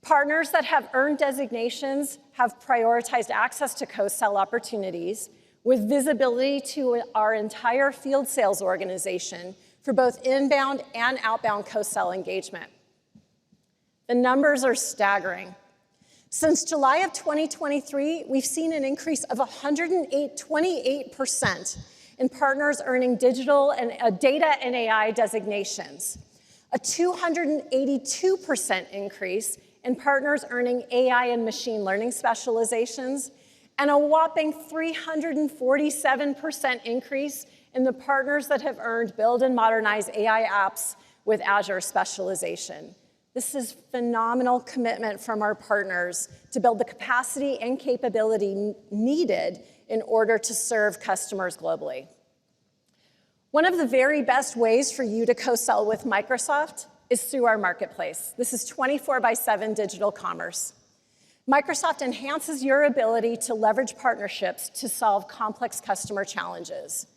Partners that have earned designations have prioritized access to co-sell opportunities with visibility to our entire field sales organization for both inbound and outbound co-sell engagement. The numbers are staggering. Since July of 2023, we've seen an increase of 28% in partners earning digital and data and AI designations, a 282% increase in partners earning AI and machine learning specializations, and a whopping 347% increase in the partners that have earned build and modernize AI apps with Azure specialization. This is phenomenal commitment from our partners to build the capacity and capability needed in order to serve customers globally. One of the very best ways for you to co-sell with Microsoft is through our marketplace. This is 24/7 digital commerce. Microsoft enhances your ability to leverage partnerships to solve complex customer challenges.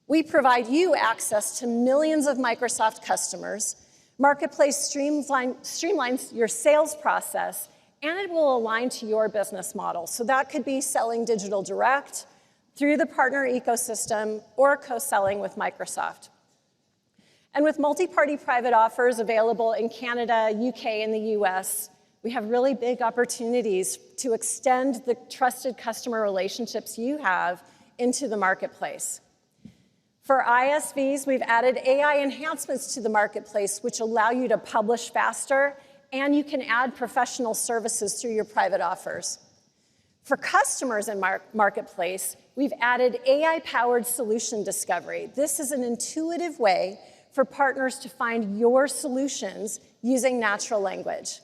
We provide you access to millions of Microsoft customers. Marketplace streamlines your sales process, and it will align to your business model. So that could be selling digital direct, through the partner ecosystem, or co-selling with Microsoft. And with multi-party private offers available in Canada, UK, and the US, we have really big opportunities to extend the trusted customer relationships you have into the marketplace. For ISVs, we've added AI enhancements to the marketplace, which allow you to publish faster, and you can add professional services through your private offers. For customers in Marketplace, we've added AI-powered solution discovery. This is an intuitive way for partners to find your solutions using natural language.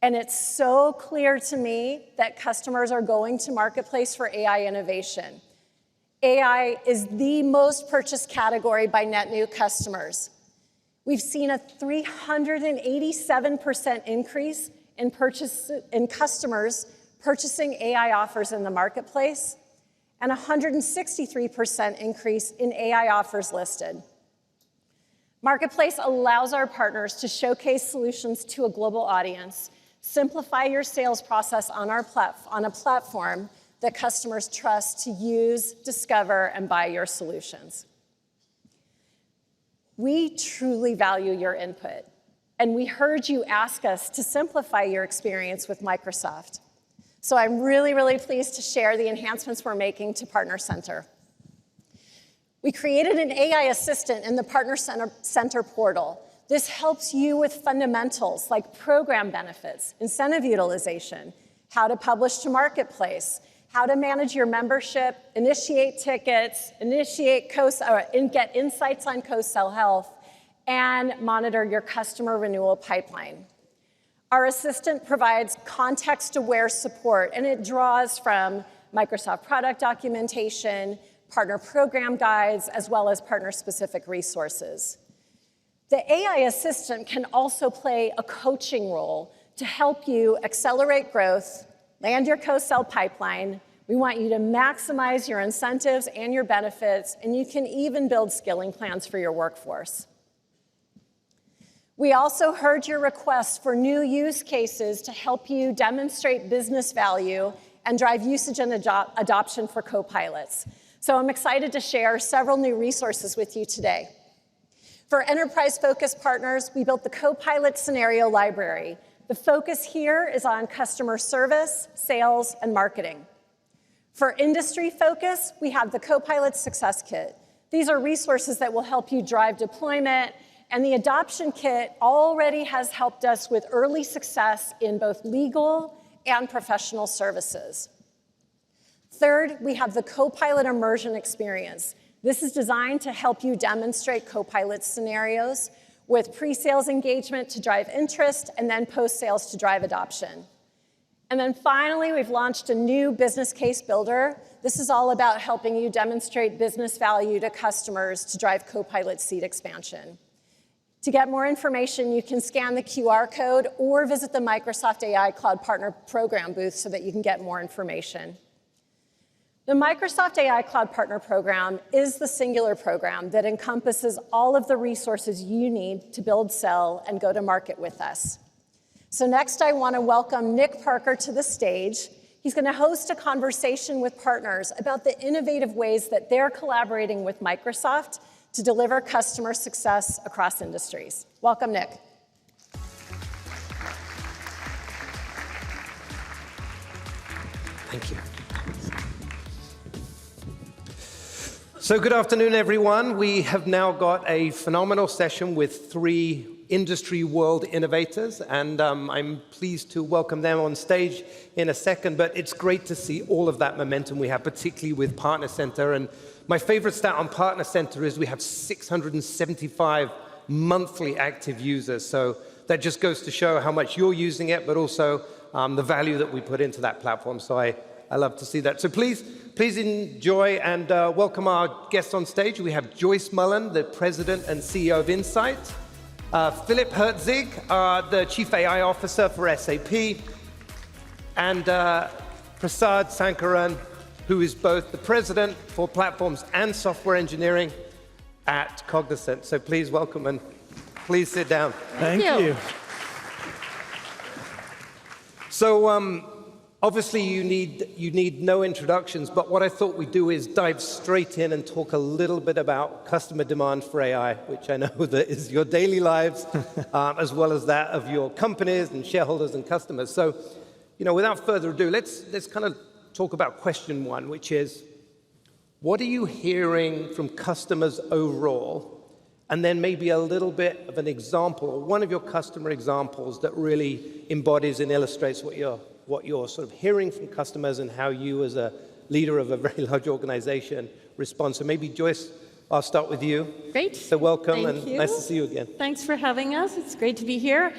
And it's so clear to me that customers are going to Marketplace for AI innovation. AI is the most purchased category by net new customers. We've seen a 387% increase in customers purchasing AI offers in the marketplace, and a 163% increase in AI offers listed. Marketplace allows our partners to showcase solutions to a global audience, simplify your sales process on a platform that customers trust to use, discover, and buy your solutions. We truly value your input, and we heard you ask us to simplify your experience with Microsoft. So I'm really, really pleased to share the enhancements we're making to Partner Center. We created an AI assistant in the Partner Center portal. This helps you with fundamentals like program benefits, incentive utilization, how to publish to Marketplace, how to manage your membership, initiate tickets, get insights on co-sell health, and monitor your customer renewal pipeline. Our assistant provides context-aware support, and it draws from Microsoft product documentation, partner program guides, as well as partner-specific resources. The AI assistant can also play a coaching role to help you accelerate growth, land your co-sell pipeline. We want you to maximize your incentives and your benefits, and you can even build skilling plans for your workforce. We also heard your request for new use cases to help you demonstrate business value and drive usage and adoption for co-pilots. So I'm excited to share several new resources with you today. For enterprise-focused partners, we built the Co-Pilot Scenario Library. The focus here is on customer service, sales, and marketing. For industry focus, we have the Co-Pilot Success Kit. These are resources that will help you drive deployment, and the Adoption Kit already has helped us with early success in both legal and professional services. Third, we have the Co-Pilot Immersion Experience. This is designed to help you demonstrate co-pilot scenarios with pre-sales engagement to drive interest and then post-sales to drive adoption. And then finally, we've launched a new business case builder. This is all about helping you demonstrate business value to customers to drive co-pilot seat expansion. To get more information, you can scan the QR code or visit the Microsoft AI Cloud Partner Program booth so that you can get more information. The Microsoft AI Cloud Partner Program is the singular program that encompasses all of the resources you need to build, sell, and go to market with us. So next, I want to welcome Nick Parker to the stage. He's going to host a conversation with partners about the innovative ways that they're collaborating with Microsoft to deliver customer success across industries. Welcome, Nick. Thank you. So good afternoon, everyone. We have now got a phenomenal session with 3 industry world innovators, and I'm pleased to welcome them on stage in a second, but it's great to see all of that momentum we have, particularly with Partner Center. And my favorite stat on Partner Center is we have 675 monthly active users, so that just goes to show how much you're using it, but also the value that we put into that platform. So I love to see that. So please enjoy and welcome our guests on stage. We have Joyce Mullen, the President and CEO of Insight, 𝗦𝗽𝗲𝗀𝗀𝗃𝗃, the Chief AI Officer for SAP, and Prasad Sankaran, who is both the President for Platforms and Software Engineering at Cognizant. So please welcome and please sit down. Thank you. So obviously you need no introductions, but what I thought we'd do is dive straight in and talk a little bit about customer demand for AI, which I know that is your daily lives, as well as that of your companies and shareholders and customers. So, without further ado, let's kind of talk about question 1, which is, what are you hearing from customers overall? And then maybe a little bit of an example, or one of your customer examples that really embodies and illustrates what you're sort of hearing from customers and how you, as a leader of a very large organization, respond. So maybe, Joyce, I'll start with you. Great. So welcome. Thank you. Nice to see you again. Thanks for having us. It's great to be here.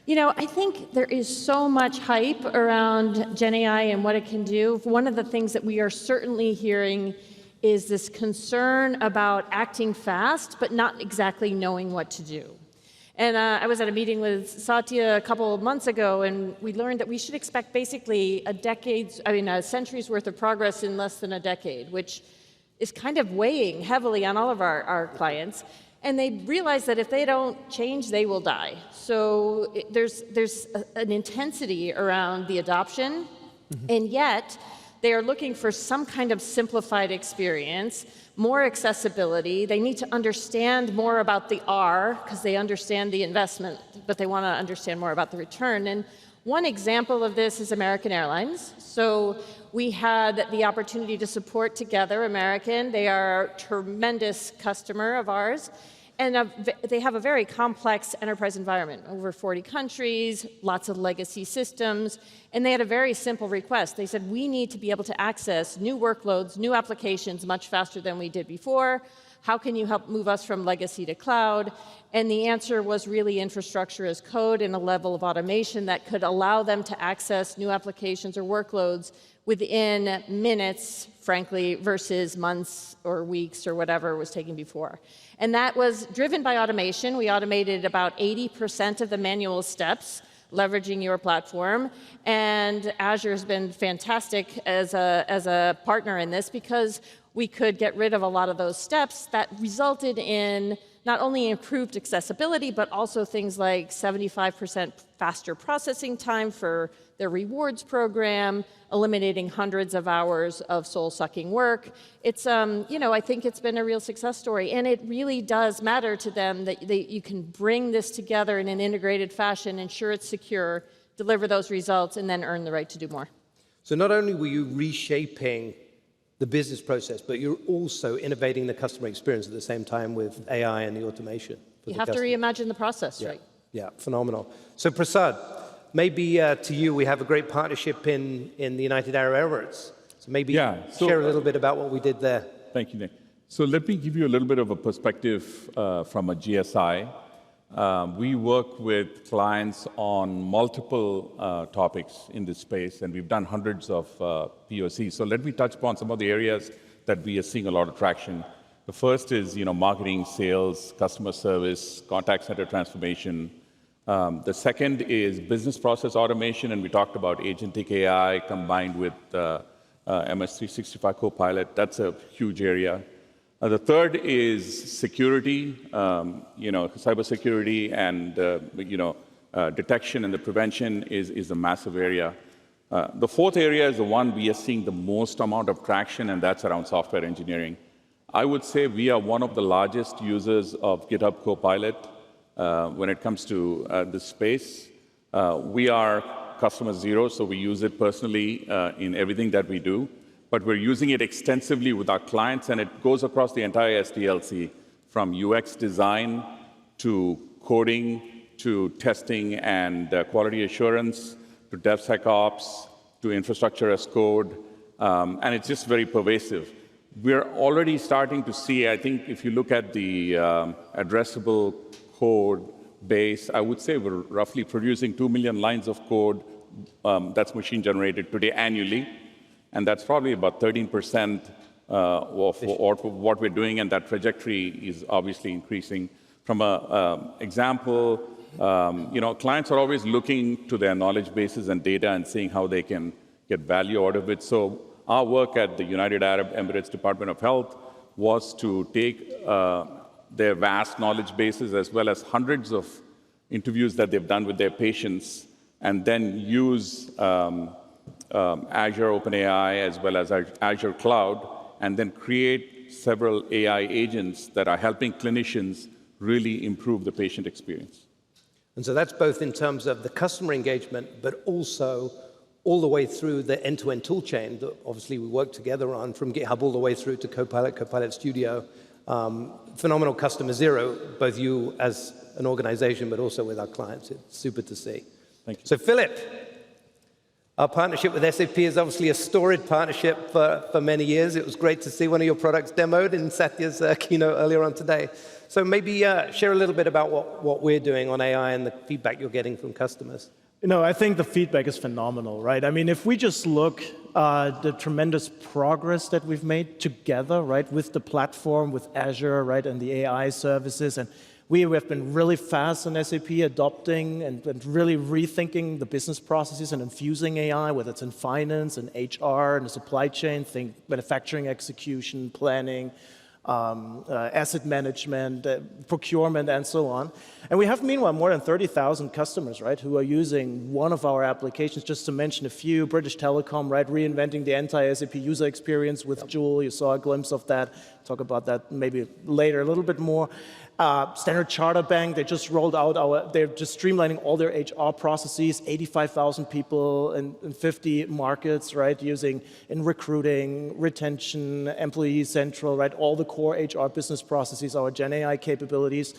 I think there is so much hype around Gen AI and what it can do. One of the things that we are certainly hearing is this concern about acting fast, but not exactly knowing what to do. And I was at a meeting with Satya a couple of months ago, and we learned that we should expect basically a century's worth of progress in less than a decade, which is kind of weighing heavily on all of our clients. And they realize that if they don't change, they will die. So there's an intensity around the adoption, and yet they are looking for some kind of simplified experience, more accessibility. They need to understand more about the R, because they understand the investment, but they want to understand more about the return. And one example of this is American Airlines. So we had the opportunity to support together American. They are a tremendous customer of ours. And they have a very complex enterprise environment, over 40 countries, lots of legacy systems, and they had a very simple request. They said, we need to be able to access new workloads, new applications much faster than we did before. How can you help move us from legacy to cloud? And the answer was really infrastructure as code and a level of automation that could allow them to access new applications or workloads within minutes, frankly, versus months or weeks or whatever it was taking before. And that was driven by automation. We automated about 80% of the manual steps, leveraging your platform. And Azure has been fantastic as a partner in this, because we could get rid of a lot of those steps that resulted in not only improved accessibility, but also things like 75% faster processing time for their rewards program, eliminating hundreds of hours of soul-sucking work. It's, I think it's been a real success story, and it really does matter to them that you can bring this together in an integrated fashion, ensure it's secure, deliver those results, and then earn the right to do more. So not only were you reshaping the business process, but you're also innovating the customer experience at the same time with AI and the automation. You have to reimagine the process, right? Yeah, phenomenal. So Prasad, maybe to you, we have a great partnership in the United Arab Emirates. So maybe share a little bit about what we did there. Thank you, Nick. So let me give you a little bit of a perspective from a GSI. We work with clients on multiple topics in this space, and we've done hundreds of POCs. So let me touch upon some of the areas that we are seeing a lot of traction. The first is, marketing, sales, customer service, contact center transformation. The second is business process automation, and we talked about agentic AI combined with MS365 Copilot. That's a huge area. The third is security, cybersecurity, and detection and the prevention is a massive area. The fourth area is the one we are seeing the most amount of traction, and that's around software engineering. I would say we are one of the largest users of GitHub Copilot when it comes to this space. We are customer zero, so we use it personally in everything that we do. But we're using it extensively with our clients, and it goes across the entire SDLC, from UX design to coding to testing and quality assurance to DevSecOps to infrastructure as code, and it's just very pervasive. We're already starting to see, I think if you look at the addressable code base, I would say we're roughly producing 2 million lines of code that's machine generated today annually. And that's probably about 13% of what we're doing, and that trajectory is obviously increasing. From an example, clients are always looking to their knowledge bases and data and seeing how they can get value out of it. So our work at the United Arab Emirates Department of Health was to take their vast knowledge bases as well as hundreds of interviews that they've done with their patients, and then use Azure OpenAI as well as Azure Cloud, and then create several AI agents that are helping clinicians really improve the patient experience. And so that's both in terms of the customer engagement, but also all the way through the end-to-end tool chain that obviously we work together on, from GitHub all the way through to Copilot, Copilot Studio. Phenomenal customer zero, both you as an organization, but also with our clients. It's super to see. Thank you. So Philip, our partnership with SAP is obviously a storied partnership for many years. It was great to see one of your products demoed in Satya's keynote earlier on today. So maybe share a little bit about what we're doing on AI and the feedback you're getting from customers. No, I think the feedback is phenomenal, right? I mean, if we just look the tremendous progress that we've made together, right, with the platform, with Azure, right, and the AI services, and we have been really fast on SAP adopting and really rethinking the business processes and infusing AI, whether it's in finance and HR and the supply chain, think manufacturing execution, planning, asset management, procurement, and so on. And we have, meanwhile, more than 30,000 customers, right, who are using one of our applications. Just to mention a few, British Telecom, right, reinventing the entire SAP user experience with Joule. You saw a glimpse of that. Talk about that maybe later a little bit more. Standard Chartered Bank, they just rolled out they're just streamlining all their HR processes, 85,000 people in 50 markets, right, using in recruiting, retention, employee central, right, all the core HR business processes, our Gen AI capabilities.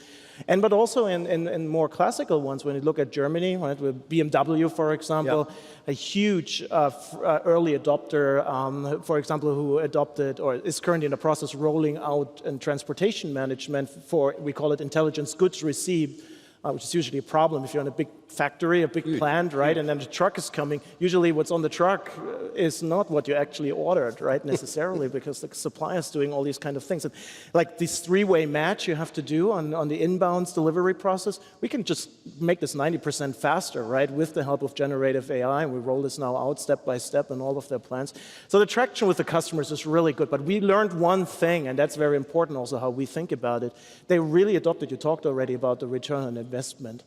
But also in more classical ones, when you look at Germany, right, with BMW, for example, a huge early adopter, for example, who adopted or is currently in the process rolling out in transportation management for, we call it intelligence goods received, which is usually a problem if you're in a big factory, a big plant, right, and then the truck is coming. Usually what's on the truck is not what you actually ordered, right, necessarily, because the supplier's doing all these kind of things. And like this three-way match you have to do on the inbounds delivery process, we can just make this 90% faster, right, with the help of generative AI. And we roll this now out step by step in all of their plans. So the traction with the customers is really good. But we learned one thing, and that's very important also how we think about it. They really adopted, you talked already about the return on investment.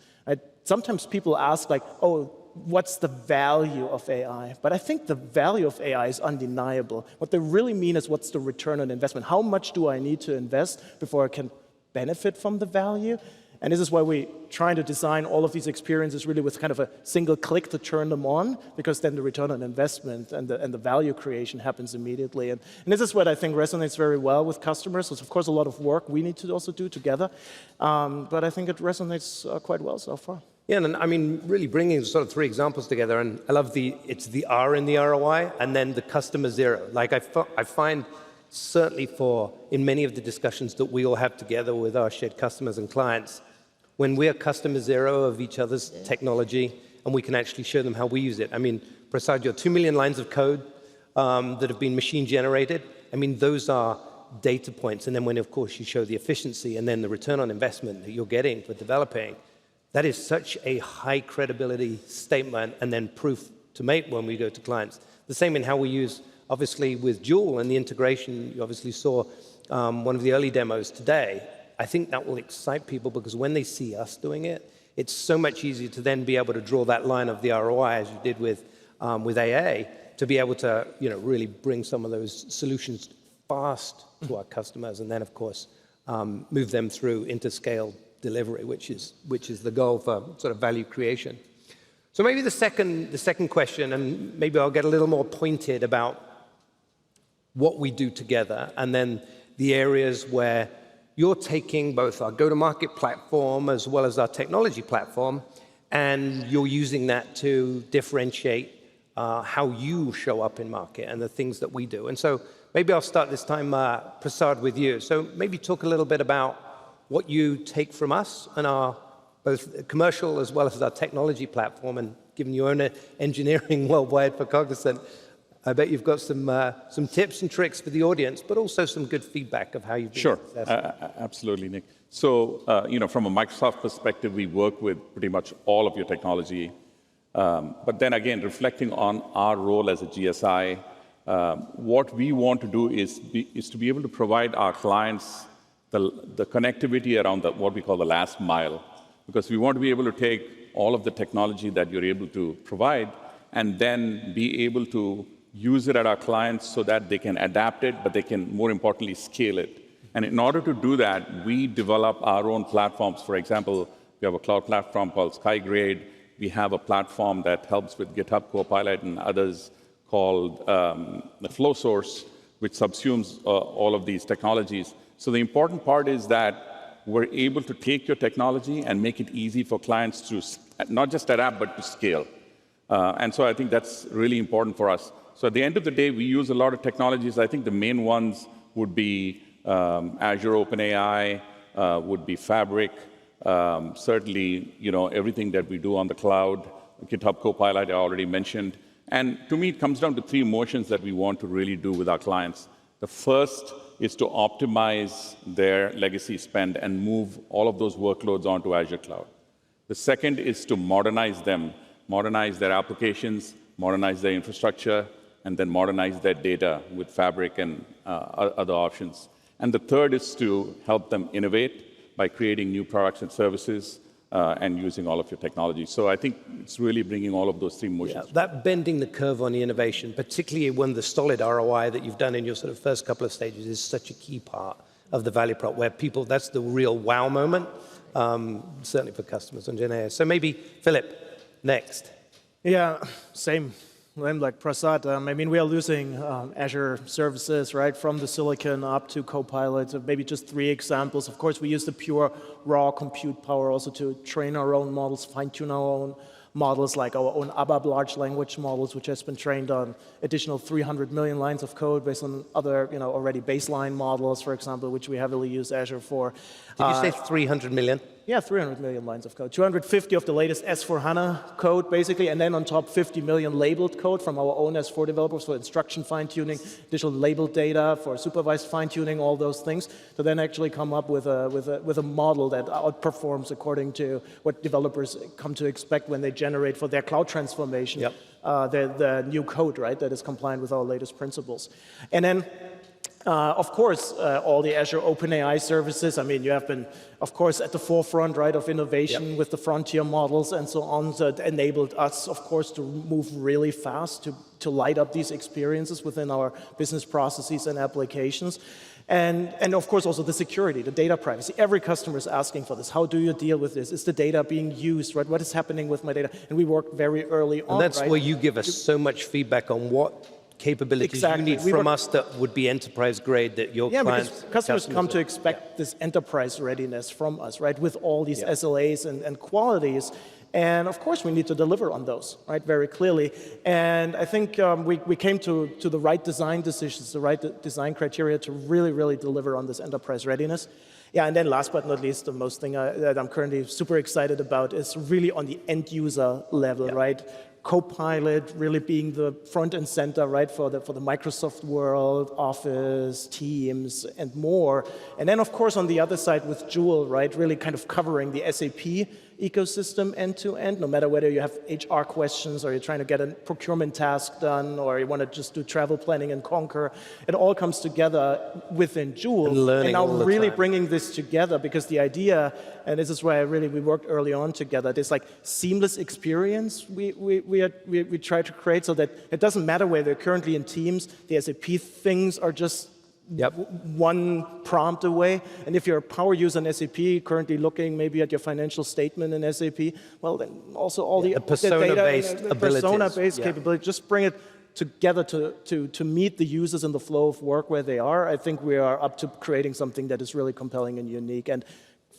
Sometimes people ask, like, oh, what's the value of AI? But I think the value of AI is undeniable. What they really mean is, what's the return on investment? How much do I need to invest before I can benefit from the value? And this is why we're trying to design all of these experiences really with kind of a single click to turn them on, because then the return on investment and the value creation happens immediately. And this is what I think resonates very well with customers. It's, of course, a lot of work we need to also do together. But I think it resonates quite well so far. Yeah, and I mean, really bringing sort of three examples together, and I love it's the R in the ROI, and then the customer zero. Like I find certainly in many of the discussions that we all have together with our shared customers and clients, when we're customer zero of each other's technology, and we can actually show them how we use it. I mean, Prasad, your 2 million lines of code that have been machine generated, I mean, those are data points. And then when, of course, you show the efficiency and then the return on investment that you're getting for developing, that is such a high credibility statement and then proof to make when we go to clients. The same in how we use, obviously, with Joule and the integration. You obviously saw one of the early demos today. I think that will excite people, because when they see us doing it, it's so much easier to then be able to draw that line of the ROI, as you did with AA, to be able to really bring some of those solutions fast to our customers, and then, of course, move them through into scale delivery, which is the goal for sort of value creation. So maybe the second question, and maybe I'll get a little more pointed about what we do together, and then the areas where you're taking both our go-to-market platform as well as our technology platform, and you're using that to differentiate how you show up in market and the things that we do. And so maybe I'll start this time, Prasad, with you. So maybe talk a little bit about what you take from us and our both commercial as well as our technology platform, and given you own engineering worldwide for Cognizant, I bet you've got some tips and tricks for the audience, but also some good feedback of how you've been successful. Absolutely, Nick. So, from a Microsoft perspective, we work with pretty much all of your technology. But then again, reflecting on our role as a GSI, what we want to do is to be able to provide our clients the connectivity around what we call the last mile, because we want to be able to take all of the technology that you're able to provide and then be able to use it at our clients so that they can adapt it, but they can, more importantly, scale it. And in order to do that, we develop our own platforms. For example, we have a cloud platform called SkyGrade. We have a platform that helps with GitHub Copilot and others called the FlowSource, which subsumes all of these technologies. So the important part is that we're able to take your technology and make it easy for clients to not just adapt, but to scale. And so I think that's really important for us. So at the end of the day, we use a lot of technologies. I think the main ones would be Azure OpenAI, would be Fabric, certainly everything that we do on the cloud, GitHub Copilot I already mentioned. And to me, it comes down to three motions that we want to really do with our clients. The first is to optimize their legacy spend and move all of those workloads onto Azure Cloud. The second is to modernize them, modernize their applications, modernize their infrastructure, and then modernize their data with Fabric and other options. And the third is to help them innovate by creating new products and services and using all of your technology. So I think it's really bringing all of those three motions. Yeah, that bending the curve on the innovation, particularly when the solid ROI that you've done in your sort of first couple of stages is such a key part of the value prop, where people, that's the real wow moment, certainly for customers on Gen AI. So maybe, Philip, next. Yeah, same. Like Prasad, I mean, we are losing Azure services, right, from the silicon up to Copilot. So maybe just 3 examples. Of course, we use the pure raw compute power also to train our own models, fine-tune our own models, like our own ABAP large language models, which has been trained on additional 300 million lines of code based on other, already baseline models, for example, which we heavily use Azure for. Did you say 300 million? Yeah, 300 million lines of code. 250 of the latest S/4HANA code, basically, and then on top 50 million labeled code from our own S4 developers for instruction fine-tuning, additional labeled data for supervised fine-tuning, all those things, to then actually come up with a model that outperforms according to what developers come to expect when they generate for their cloud transformation, the new code, right, that is compliant with our latest principles. And then of course, all the Azure OpenAI services, I mean, you have been, of course, at the forefront, right, of innovation with the frontier models and so on. So it enabled us, of course, to move really fast to light up these experiences within our business processes and applications. And of course, also the security, the data privacy. Every customer is asking for this. How do you deal with this? Is the data being used, right? What is happening with my data? And we work very early on, and that's right? where you give us so much feedback on what capabilities you need from us that would be enterprise grade that your clients... Yeah, because customers come to expect this enterprise readiness from us, right, with all these SLAs and qualities. And of course, we need to deliver on those, right, very clearly. And I think we came to the right design decisions, the right design criteria to really, really deliver on this enterprise readiness. Yeah, and then last but not least, the most thing that I'm currently super excited about is really on the end user level, right? Copilot really being the front and center, right, for the Microsoft world, Office, Teams, and more. And then, of course, on the other side with Joule, right, really kind of covering the SAP ecosystem end to end, no matter whether you have HR questions or you're trying to get a procurement task done or you want to just do travel planning and Concur. It all comes together within Joule. And now really bringing this together, because the idea, and this is where we worked early on together, this like seamless experience we try to create so that it doesn't matter where they're currently in Teams, the SAP things are just one prompt away. And if you're a power user in SAP, currently looking maybe at your financial statement in SAP, well, then also all the persona-based abilities. Persona-based capability, just bring it together to meet the users in the flow of work where they are. I think we are up to creating something that is really compelling and unique. And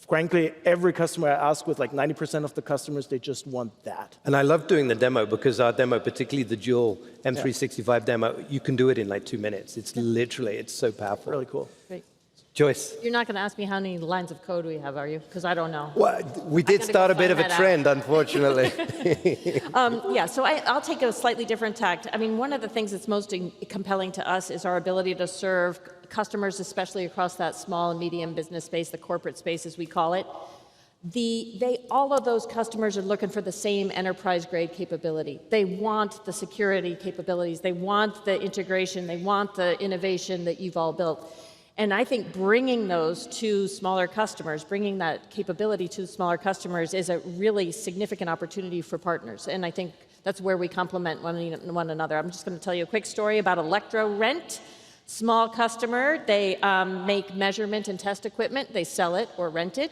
frankly, every customer I ask with, like 90% of the customers, they just want that. And I love doing the demo because our demo, particularly the Joule M365 demo, you can do it in like 2 minutes. It's literally, it's so powerful. Really cool. Great. Joyce. You're not going to ask me how many lines of code we have, are you? Because I don't know. Well, we did start a bit of a trend, unfortunately. Yeah, so I'll take a slightly different tact. I mean, one of the things that's most compelling to us is our ability to serve customers, especially across that small and medium business space, the corporate space as we call it. All of those customers are looking for the same enterprise-grade capability. They want the security capabilities. They want the integration. They want the innovation that you've all built. And I think bringing those to smaller customers, bringing that capability to smaller customers is a really significant opportunity for partners. And I think that's where we complement one another. I'm just going to tell you a quick story about ElectroRent. Small customer, they make measurement and test equipment. They sell it or rent it.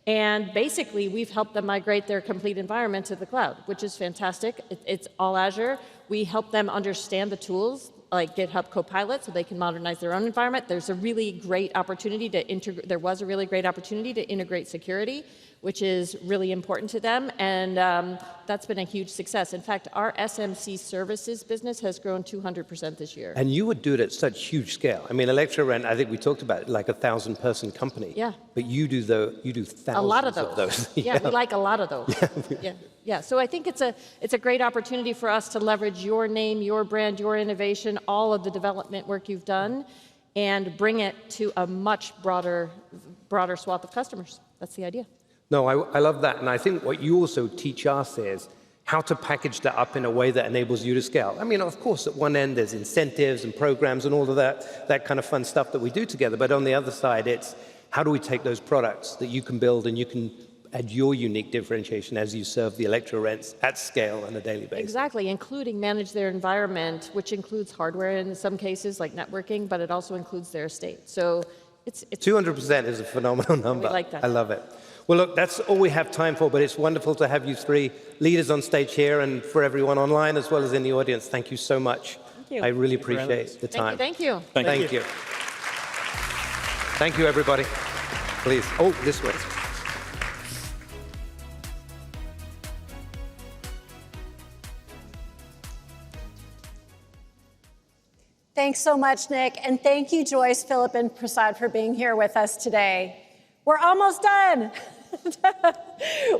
And basically, we've helped them migrate their complete environment to the cloud, which is fantastic. It's all Azure. We help them understand the tools like GitHub Copilot so they can modernize their own environment. There's a really great opportunity to integrate security, which is really important to them, and that's been a huge success. In fact, our SMC services business has grown 200% this year. And you would do it at such huge scale. I mean, ElectroRent, I think we talked about it, like a 1,000-person company. Yeah. But you do thousands a lot of those. Yeah, we like a lot of those. Yeah. Yeah, so I think it's a great opportunity for us to leverage your name, your brand, your innovation, all of the development work you've done, and bring it to a much broader swath of customers. That's the idea. No, I love that. And I think what you also teach us is how to package that up in a way that enables you to scale. I mean, of course, at one end, there's incentives and programs and all of that kind of fun stuff that we do together. But on the other side, it's how do we take those products that you can build and you can add your unique differentiation as you serve the electro-rents at scale on a daily basis. Exactly, including manage their environment, which includes hardware in some cases, like networking, but it also includes their estate. So it's 200% is a phenomenal number. We like that. I love it. Well, look, that's all we have time for, but it's wonderful to have you three leaders on stage here, and for everyone online as well as in the audience. Thank you so much. Thank you. I really appreciate the time. Thank you. Thank you. Thank you, everybody. Please. Oh, this way. Thanks so much, Nick, and thank you, Joyce, Philip, and Prasad for being here with us today. We're almost done.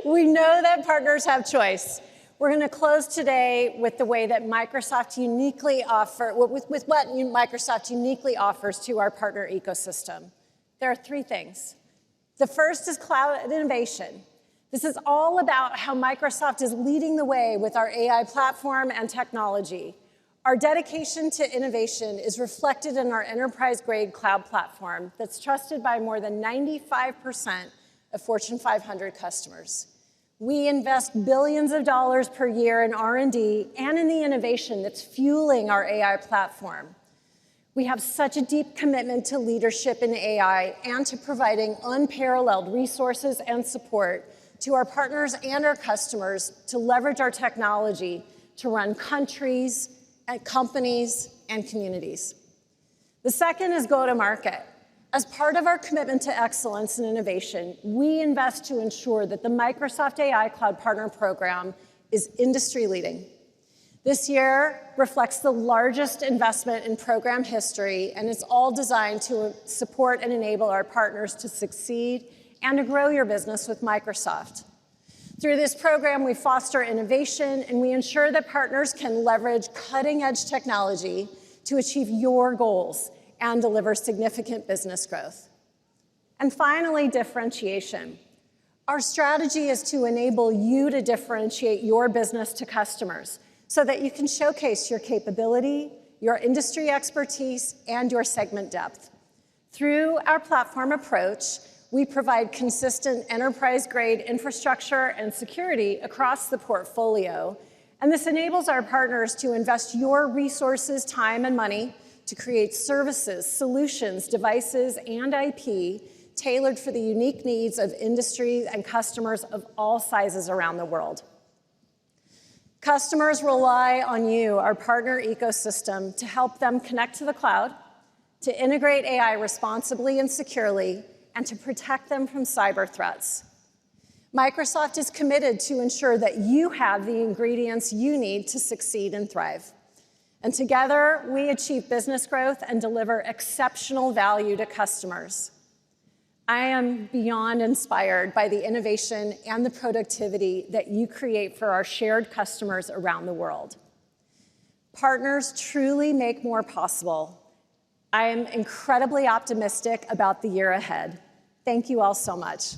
We know that partners have choice. We're going to close today with the way that Microsoft uniquely with what Microsoft uniquely offers to our partner ecosystem. There are three things. The first is cloud innovation. This is all about how Microsoft is leading the way with our AI platform and technology. Our dedication to innovation is reflected in our enterprise-grade cloud platform that's trusted by more than 95% of Fortune 500 customers. We invest billions of dollars per year in R&D and in the innovation that's fueling our AI platform. We have such a deep commitment to leadership in AI and to providing unparalleled resources and support to our partners and our customers to leverage our technology to run countries, and companies, and communities. The second is go-to-market. As part of our commitment to excellence and innovation, we invest to ensure that the Microsoft AI Cloud Partner Program is industry-leading. This year reflects the largest investment in program history, and it's all designed to support and enable our partners to succeed and to grow your business with Microsoft. Through this program, we foster innovation, and we ensure that partners can leverage cutting-edge technology to achieve your goals and deliver significant business growth. And finally, differentiation. Our strategy is to enable you to differentiate your business to customers so that you can showcase your capability, your industry expertise, and your segment depth. Through our platform approach, we provide consistent enterprise-grade infrastructure and security across the portfolio, and this enables our partners to invest your resources, time, and money to create services, solutions, devices, and IP tailored for the unique needs of industries and customers of all sizes around the world. Customers rely on you, our partner ecosystem, to help them connect to the cloud, to integrate AI responsibly and securely, and to protect them from cyber threats. Microsoft is committed to ensure that you have the ingredients you need to succeed and thrive. And together, we achieve business growth and deliver exceptional value to customers. I am beyond inspired by the innovation and the productivity that you create for our shared customers around the world. Partners truly make more possible. I am incredibly optimistic about the year ahead. Thank you all so much.